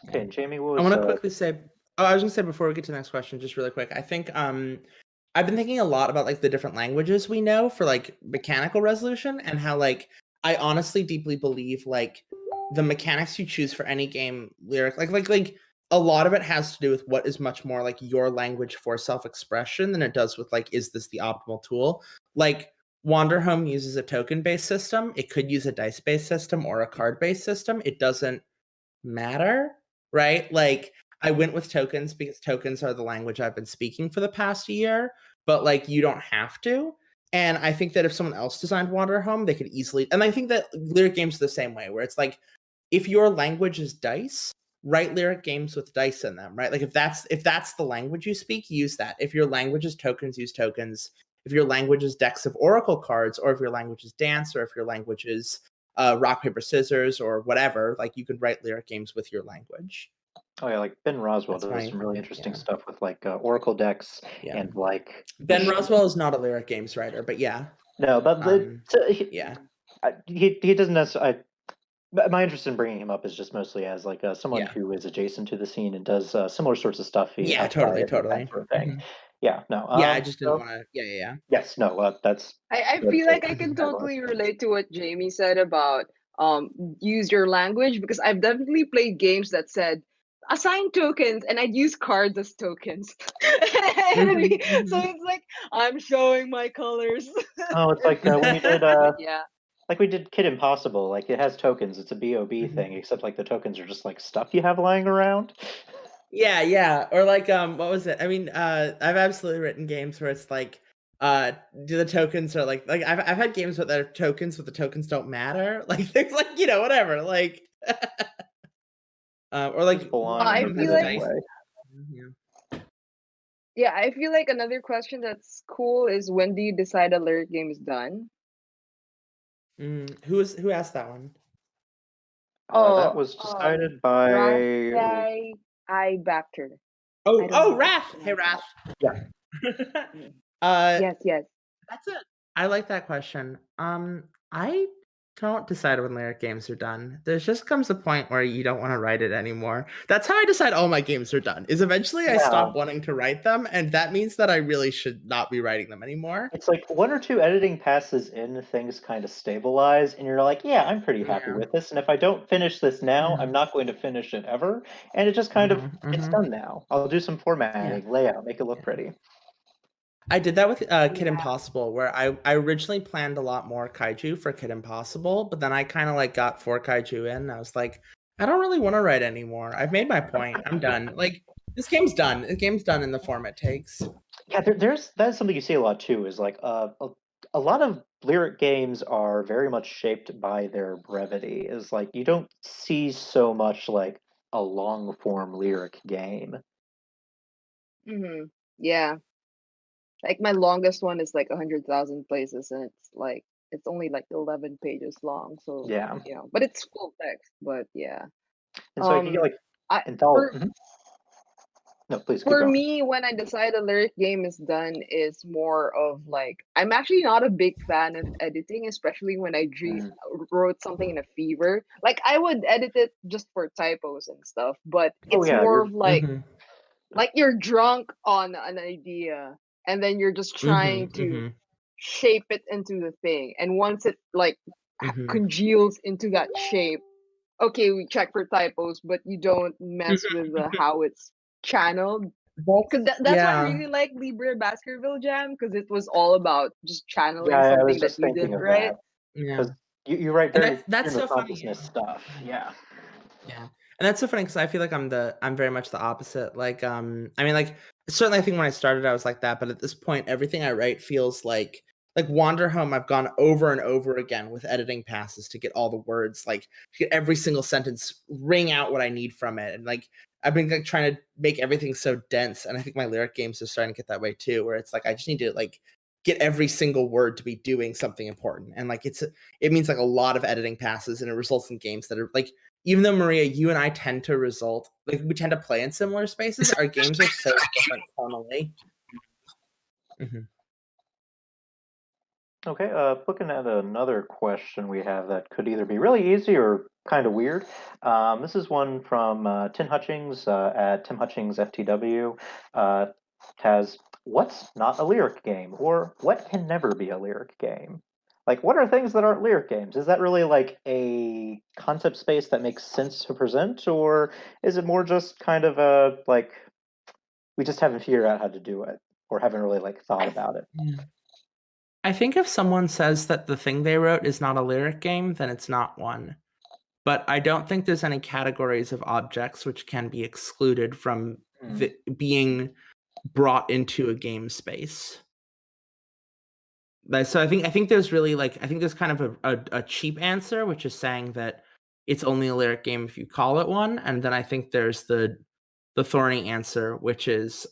Okay, Yeah. and Jamie, what I was want to quickly say, oh, I was gonna say before we get to the next question, just really quick. I think I've been thinking a lot about like the different languages we know for like mechanical resolution and how like I honestly deeply believe like the mechanics you choose for any game lyric like a lot of it has to do with what is much more like your language for self-expression than it does with like is this the optimal tool? Like Wanderhome uses a token-based system. It could use a dice-based system or a card-based system. It doesn't matter, right? Like I went with tokens because tokens are the language I've been speaking for the past year, but like you don't have to. And I think that if someone else designed Wanderhome, they could easily. And I think that lyric games are the same way, where it's like if your language is dice, write lyric games with dice in them, right? Like if that's the language you speak, use that. If your language is tokens, use tokens. If your language is decks of oracle cards, or if your language is dance, or if your language is rock paper scissors or whatever, like you could write lyric games with your language. oh yeah, like Ben Roswell That's does my some really interesting yeah, stuff with like Oracle decks yeah. and like Ben Roswell is not a lyric games writer, but yeah. no, but um so yeah, he doesn't necessarily. My interest in bringing him up is just mostly as like someone yeah, who is adjacent to the scene and does similar sorts of stuff yeah, outside totally, of it, that totally. sort of thing. Hmm. Yeah, no. Yeah, I just didn't So want to, yeah, yeah, yes, no. That's I good feel to like I can have on. totally relate to what Jamie said about use your language, because I've definitely played games that said assign tokens and I'd use cards as tokens. yeah. So it's like I'm showing my colors. Oh, it's like when we did But yeah. like we did Kid Impossible. Like it has tokens. It's a BOB Mhm. thing, except like the tokens are just like stuff you have lying around. Yeah, yeah. Or like what was it? I mean, I've absolutely written games where it's like do the tokens are like I've had games with that are tokens but the tokens don't matter. Like things like, whatever. Like or Just like belong in a I Wanderhome has feel a like vivid dice. way. Yeah. yeah, I feel like another question that's cool is when do you decide a lyric game is done? Who asked that one? That Oh, was decided by Rathai I Backer. I Oh, don't know oh, how to Wrath. Hey, pronounce Wrath. yeah. that. uh, Yes, yes. that's it. I like that question. I don't decide when lyric games are done. There just comes a point where you don't want to write it anymore. That's how I decide all my games are done. Is eventually I Yeah. stop wanting to write them, and that means that I really should not be writing them anymore. It's like one or two editing passes in, things kind of stabilize, and you're like, yeah, I'm pretty happy Yeah. with this. And if I don't finish this now, I'm Mhm. not going to finish it ever. And it just kind of, Mhm. it's Mhm. done now. I'll do some Yeah. formatting, layout, make it look Yeah. pretty. I did that with Kid Yeah. Impossible, where I originally planned a lot more kaiju for Kid Impossible, but then I kind of like got 4 kaiju in. And I was like, I don't really want to write anymore. I've made my point. I'm done. Like this game's done. The game's done in the form it takes. Yeah, that's something you see a lot too. Is like, a lot of lyric games are very much shaped by their brevity. Is like you don't see so much like a long form lyric game. Hmm. Yeah. Like my longest one is like 100,000 places, and it's only like 11 pages long. So Yeah, but it's full text. But yeah. and so you can get Um, like I anthology. for No, please keep for going. me, when I decide a lyric game is done, is more of like I'm actually not a big fan of editing, especially when I Mm. wrote something in a fever. Like I would edit it just for typos and stuff, but Oh it's yeah, more you're. of Mm-hmm. like you're drunk on an idea, and then you're just trying Mm-hmm. to Mm-hmm. shape it into the thing. And once it like Mm-hmm. congeals into that shape, okay, we check for typos, but you don't mess with how it's channeled. Cause that's why I Yeah. really like Libre Baskerville Jam, because it was all about just Yeah, channeling I was something that just you did thinking of right. that Yeah. because you write And very that's stream of so funny. consciousness stuff. Yeah. Yeah. And that's so funny because I feel like I'm very much the opposite. Like, I mean, like certainly I think when I started I was like that, but at this point, everything I write feels like Wander Home, I've gone over and over again with editing passes to get all the words, like to get every single sentence, ring out what I need from it. And like I've been like trying to make everything so dense. And I think my lyric games are starting to get that way too, where it's like I just need to like get every single word to be doing something important. And like it means like a lot of editing passes, and it results in games that are like, even though Maria, you and I tend to we tend to play in similar spaces, our games are so different tonally. Mm-hmm. Okay, looking at another question we have that could either be really easy or kind of weird. This is one from Tim Hutchings at Tim Hutchings FTW. Has what's not a lyric game, or what can never be a lyric game? Like, what are things that aren't lyric games? Is that really like a concept space that makes sense to present, or is it more just kind of a like we just haven't figured out how to do it, or haven't really like thought about it? Yeah. I think if someone says that the thing they wrote is not a lyric game, then it's not one. But I don't think there's any categories of objects which can be excluded from Hmm. being brought into a game space. So I think there's really like I think there's kind of a cheap answer, which is saying that it's only a lyric game if you call it one, and then I think there's the thorny answer, which is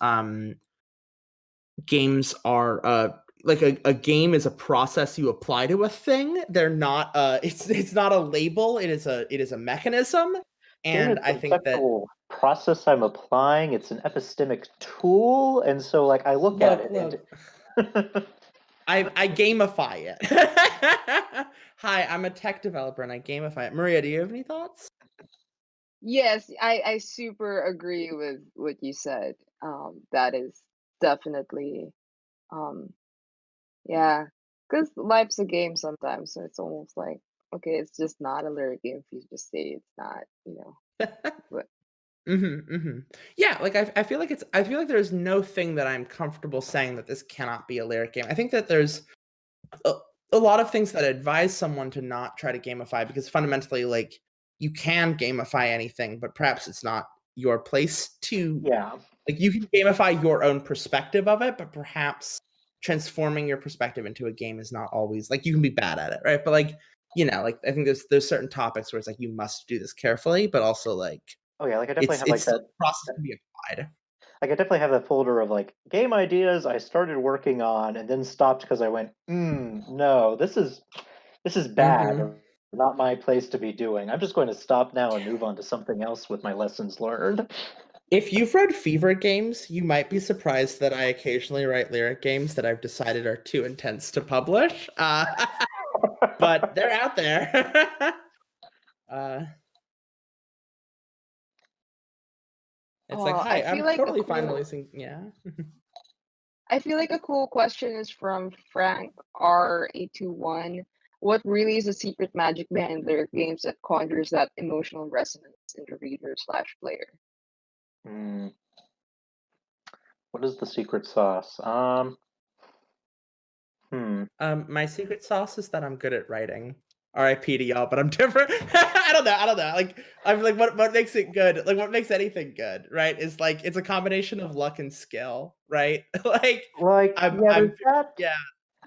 games are like a game is a process you apply to a thing. They're not it's not a label, it is a mechanism. Yeah, And it's I a think that technical process I'm applying. It's an epistemic tool, and so like I look at it look, and I gamify it. Hi, I'm a tech developer and I gamify it. Maria, do you have any thoughts? Yes, I super agree with what you said. That is definitely um yeah, because life's a game sometimes, so it's almost like okay, it's just not a lyric game if you just say it's not. But Yeah, like I feel like there's no thing that I'm comfortable saying that this cannot be a lyric game. I think that there's a, a lot of things that advise someone to not try to gamify, because fundamentally, like, you can gamify anything, but perhaps it's not your place to, yeah. like, you can gamify your own perspective of it, but perhaps transforming your perspective into a game is not always like you can be bad at it, right? But like, like I think there's certain topics where it's like you must do this carefully, but also like Oh yeah, like I definitely have it's like still that. a process can be applied. Like I definitely have that folder of like game ideas I started working on and then stopped because I went, no, this is bad Hmm. or not my place to be doing. I'm just going to stop now and move on to something else with my lessons learned. If you've read Fever games, you might be surprised that I occasionally write lyric games that I've decided are too intense to publish. But they're out there. uh, it's like, I hi, feel I'm like a totally fine cool releasing. Yeah. I feel like a cool question is from Frank R821. What really is the secret magic behind lyric games that conjures that emotional resonance in the reader/player? Hmm, what is the secret sauce? Hmm. My secret sauce is that I'm good at writing. R.I.P. to y'all, but I'm different. I don't know. Like, I'm like, what makes it good? Like, what makes anything good, right? Is like it's a combination of luck and skill, right? Like, Like, yeah, I'm there's that. yeah.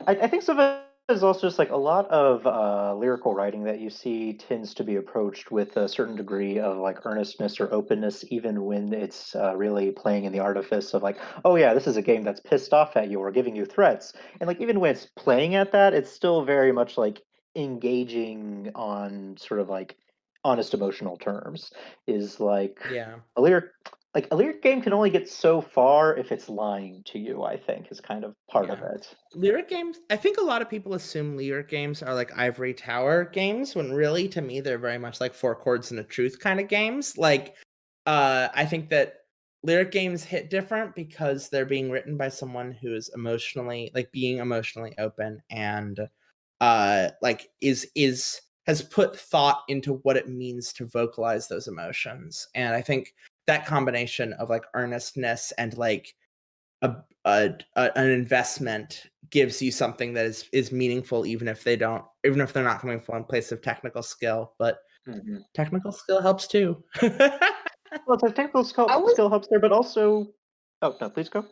I think some of it is also just like a lot of lyrical writing that you see tends to be approached with a certain degree of like earnestness or openness, even when it's really playing in the artifice of like, oh yeah, this is a game that's pissed off at you or giving you threats. And like even when it's playing at that, it's still very much like engaging on sort of like honest emotional terms. Is like Yeah. a lyric game can only get so far if it's lying to you, I think, is kind of part of Yeah. it. Lyric games, I think a lot of people assume lyric games are like ivory tower games when really to me they're very much like four chords and a truth kind of games. Like I think that lyric games hit different because they're being written by someone who is emotionally like being emotionally open and like is has put thought into what it means to vocalize those emotions. And I think that combination of like earnestness and like an investment gives you something that is meaningful even if they're not coming from one place of technical skill, but Mhm. technical skill helps too. Well, the technical I was skill helps there, but also oh, no, please go.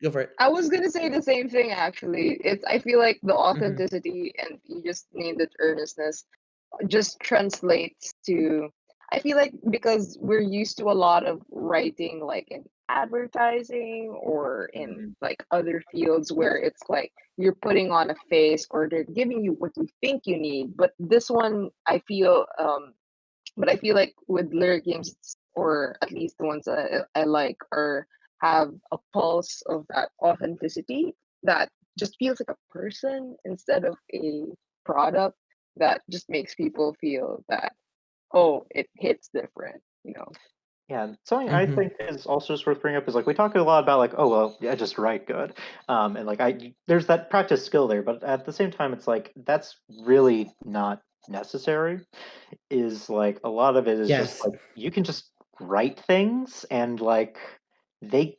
Go for it. I was gonna say the same thing actually. It's I feel like the Mhm. authenticity and you just named it earnestness just translates to I feel like because we're used to a lot of writing like in advertising or in Mhm. like other fields where it's like you're putting on a face or they're giving you what you think you need. But this one I feel like with lyric games, or at least the ones that I like, are have a pulse of that authenticity that just feels like a person instead of a product that just makes people feel that oh, it hits different, you know. Yeah, and something I Mhm. think is also just worth bringing up is like we talk a lot about like, oh well, yeah, just write good, and like there's that practice skill there, but at the same time, it's like that's really not necessary. Is like a lot of it is just Yes. like you can just write things and like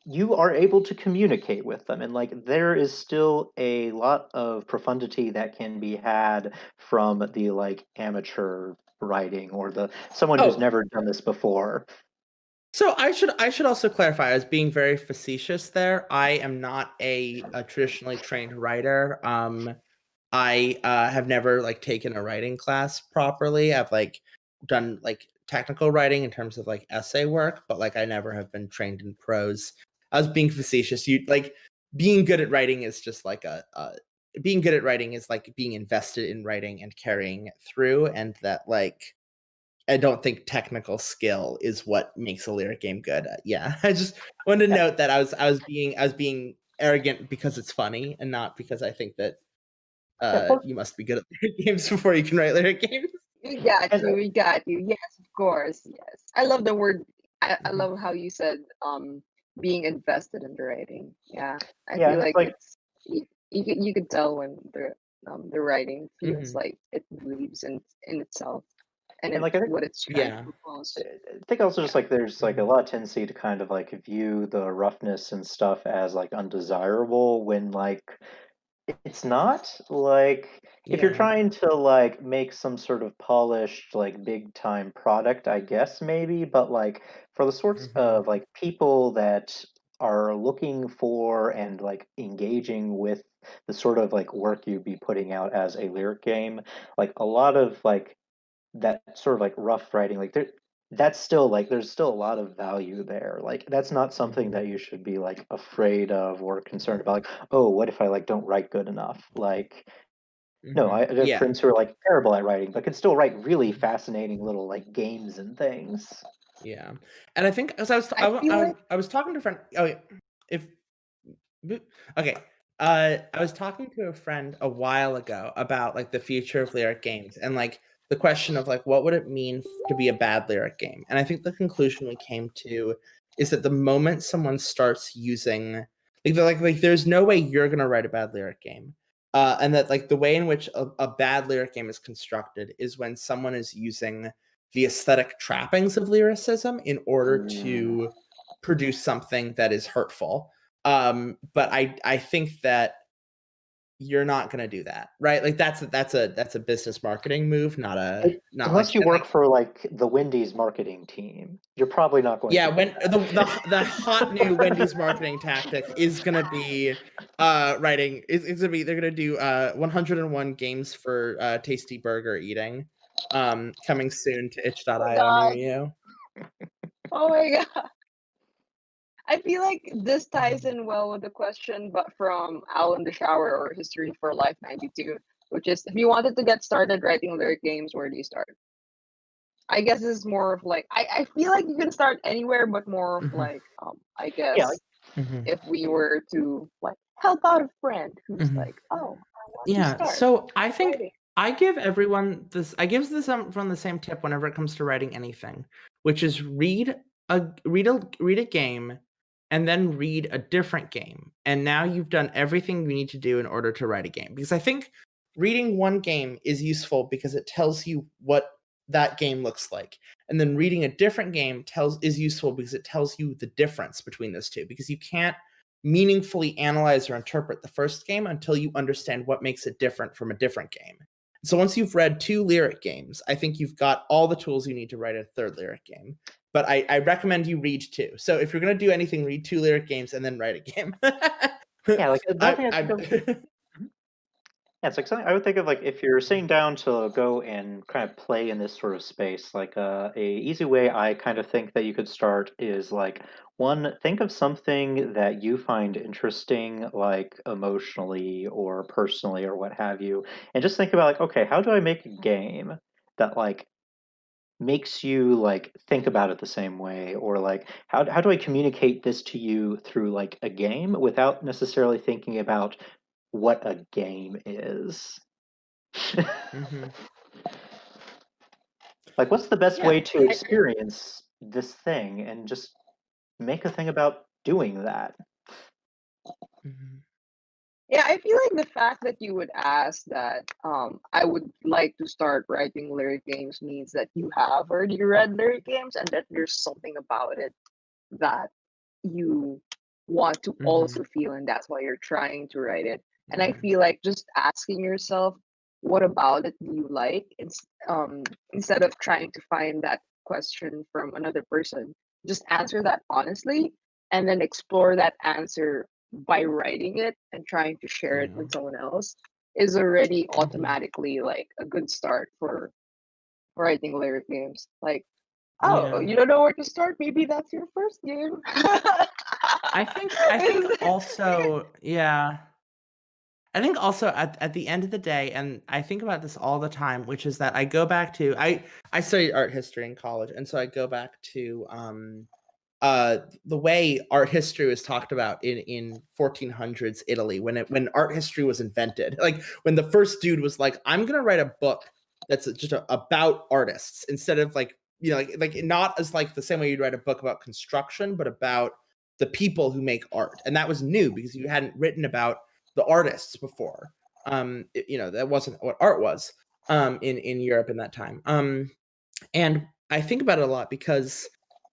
you are able to communicate with them and like there is still a lot of profundity that can be had from the like amateur writing or the someone who's Oh, never done this before. so I should also clarify. I was being very facetious there. I am not a traditionally trained writer. I have never like taken a writing class properly. I've like done like technical writing in terms of like essay work, but like I never have been trained in prose. I was being facetious. You like being good at writing is just like being good at writing is like being invested in writing and carrying it through, and that like I don't think technical skill is what makes a lyric game good. Yeah, I just wanted to Yeah, note that I was being arrogant because it's funny and not because I think that yeah, for, you must be good at lyric games before you can write lyric games. We got and you, we got you. Yes, of course. Yes. I love the word I Mhm. love how you said being invested in the writing. Yeah. I yeah, feel and it's like like you could tell when the writing feels Mhm. like it believes in itself and and in like I think what it's trying to Yeah. propose. I think also just Yeah. like there's like a Mhm. lot of tendency to kind of like view the roughness and stuff as like undesirable when like it's not like if you're Yeah. trying to like make some sort of polished like big time product, I guess maybe, but like for the sorts Mhm. of like people that are looking for and like engaging with the sort of like work you'd be putting out as a lyric game, like a lot of like that sort of like rough writing, like that's still like there's still a lot of value there. Like that's not something Mhm. that you should be like afraid of or concerned about. Like, oh, what if I like don't write good enough? Like, no, Mhm. I have Yeah. friends who are like terrible at writing, but can still write really Mhm. fascinating little like games and things. Yeah. And I think as I was I feel like I was talking to a friend. Oh, yeah. If okay. I was talking to a friend a while ago about like the future of lyric games and like the question of like what would it mean to be a bad lyric game? And I think the conclusion we came to is that the moment someone starts using like like there's no way you're gonna write a bad lyric game. And that like the way in which a bad lyric game is constructed is when someone is using the aesthetic trappings of lyricism in order Mm, to produce something that is hurtful. But I think that you're not going to do that, right? Like that's a business marketing move, not Unless like, you work for like the Wendy's marketing team, you're probably not going yeah, to. when the hot new Wendy's marketing tactic is going to be writing it's going to be, they're going to do 101 games for tasty burger eating, coming soon to Oh my itch.io near god. you. Oh my god. I feel like this ties Mhm. in well with the question, but from Owl in the Shower or History for Life 92, which is if you wanted to get started writing lyric games, where do you start? I guess this is more of like I feel like you can start anywhere, but more of Mhm. like I Yeah, like, guess Mhm. if we were to like help out a friend who's Mhm. like, oh, I want to Yeah, start so I think writing. I give everyone this. I give this from the same tip whenever it comes to writing anything, which is read a game, and then read a different game, and now you've done everything you need to do in order to write a game. Because I think reading one game is useful because it tells you what that game looks like, and then reading a different game is useful because it tells you the difference between those two. Because you can't meaningfully analyze or interpret the first game until you understand what makes it different from a different game. So once you've read 2 lyric games, I think you've got all the tools you need to write a third lyric game. But I recommend you read 2. So if you're going to do anything, read 2 lyric games and then write a game. yeah, like another thing I think I of. Yeah, it's like something I would think of like if you're sitting down to go and kind of play in this sort of space, like a easy way I kind of think that you could start is like one, think of something that you find interesting, like emotionally or personally or what have you, and just think about like, okay, how do I make a game that like makes you like think about it the same way, or like how do I communicate this to you through like a game without necessarily thinking about what a game is. Mhm. Like, what's the best Yeah. way to experience this thing and just make a thing about doing that? Mhm. Yeah, I feel like the fact that you would ask that I would like to start writing lyric games means that you have already read lyric games and that there's something about it that you want to Mhm. also feel, and that's why you're trying to write it. And I Mhm. feel like just asking yourself what about it do you like, instead of trying to find that question from another person, just answer that honestly and then explore that answer by writing it and trying to share it Yeah. with someone else is already Mhm. automatically like a good start for writing lyric games. Like, oh, Yeah. you don't know where to start? Maybe that's your first game. I think also, yeah. I think also at the end of the day, and I think about this all the time, which is that I go back to I studied art history in college, and so I go back to the way art history was talked about in 1400s Italy, when art history was invented. Like when the first dude was like, I'm gonna write a book that's just about artists, instead of like, like not as like the same way you'd write a book about construction, but about the people who make art. And that was new because you hadn't written about the artists before. That wasn't what art was in Europe in that time. And I think about it a lot because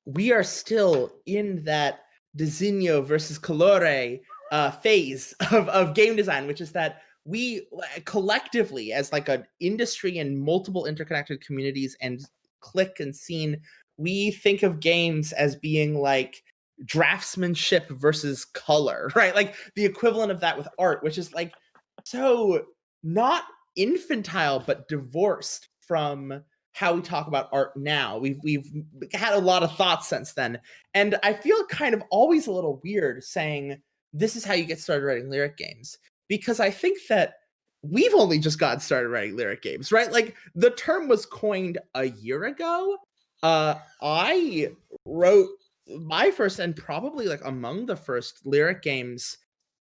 we are still in that disegno versus colore phase of game design, which is that we collectively, as like an industry and multiple interconnected communities and click and scene, we think of games as being like draftsmanship versus color, right? Like the equivalent of that with art, which is like so not infantile but divorced from how we talk about art now. We've had a lot of thoughts since then, and I feel kind of always a little weird saying this is how you get started writing lyric games, because I think that we've only just gotten started writing lyric games, right? Like the term was coined a year ago. I wrote my first and probably like among the first lyric games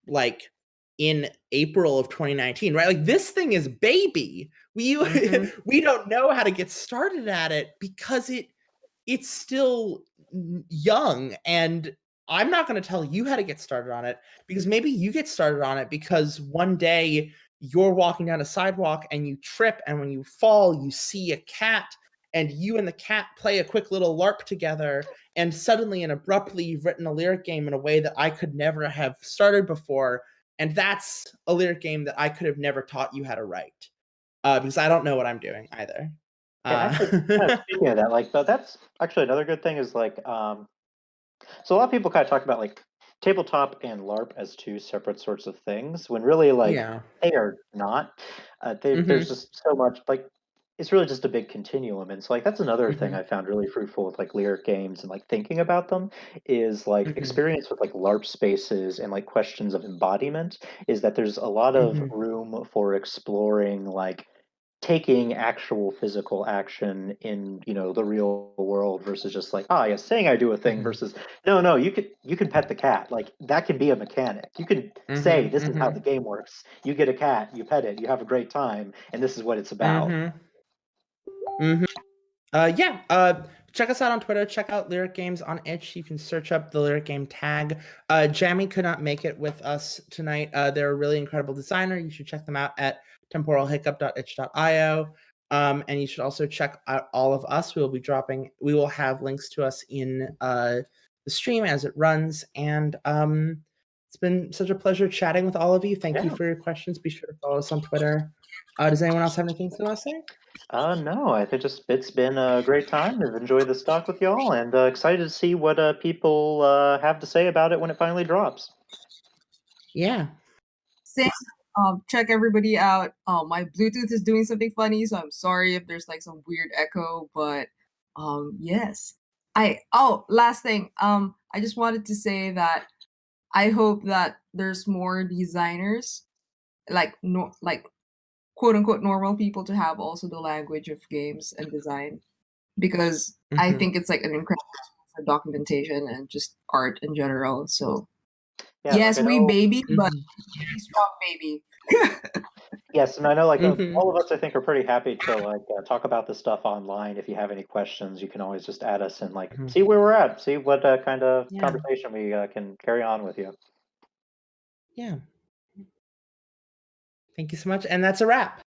like in April of 2019, right? Like this thing is baby. We Mhm. we don't know how to get started at it because it's still young, and I'm not going to tell you how to get started on it, because maybe you get started on it because one day you're walking down a sidewalk and you trip, and when you fall you see a cat, and you and the cat play a quick little LARP together, and suddenly and abruptly you've written a lyric game in a way that I could never have started before, And that's a lyric game that I could have never taught you how to write, because I don't know what I'm doing either. And actually, speaking of that, like, that's actually another good thing is like, so a lot of people kind of talk about like tabletop and LARP as two separate sorts of things, when really like Yeah. they are not. There's just so much like it's really just a big continuum, and so like that's another thing I found really fruitful with like lyric games and like thinking about them is like experience with like LARP spaces and like questions of embodiment is that there's a lot of room for exploring like taking actual physical action in the real world versus just like yes, saying I do a thing versus no, you can pet the cat, like that can be a mechanic. You can say this is how the game works. You get a cat, you pet it, you have a great time, and this is what it's about. Check us out on Twitter. Check out Lyric Games on itch. You can search up the Lyric Game tag. Jamie could not make it with us tonight. They're a really incredible designer. You should check them out at temporalhiccup.itch.io. And you should also check out all of us. We will have links to us in the stream as it runs. And it's been such a pleasure chatting with all of you. Thank you for your questions. Be sure to follow us on Twitter. Does anyone else have anything they want to say? No, I think it's been a great time. I've enjoyed this talk with y'all, and excited to see what people have to say about it when it finally drops. Yeah. Thanks. Check everybody out. My Bluetooth is doing something funny, so I'm sorry if there's like some weird echo, but yes. Last thing. I just wanted to say that I hope that there's more designers, like quote unquote normal people, to have also the language of games and design, because I think it's like an incredible tool for documentation and just art in general. So Yeah, yes, like, I we know, baby, but really strong baby. yes, and I know like all of us I think are pretty happy to like talk about this stuff online. If you have any questions, you can always just add us and like see where we're at, see what kind of conversation we can carry on with you. Yeah. Thank you so much. And that's a wrap.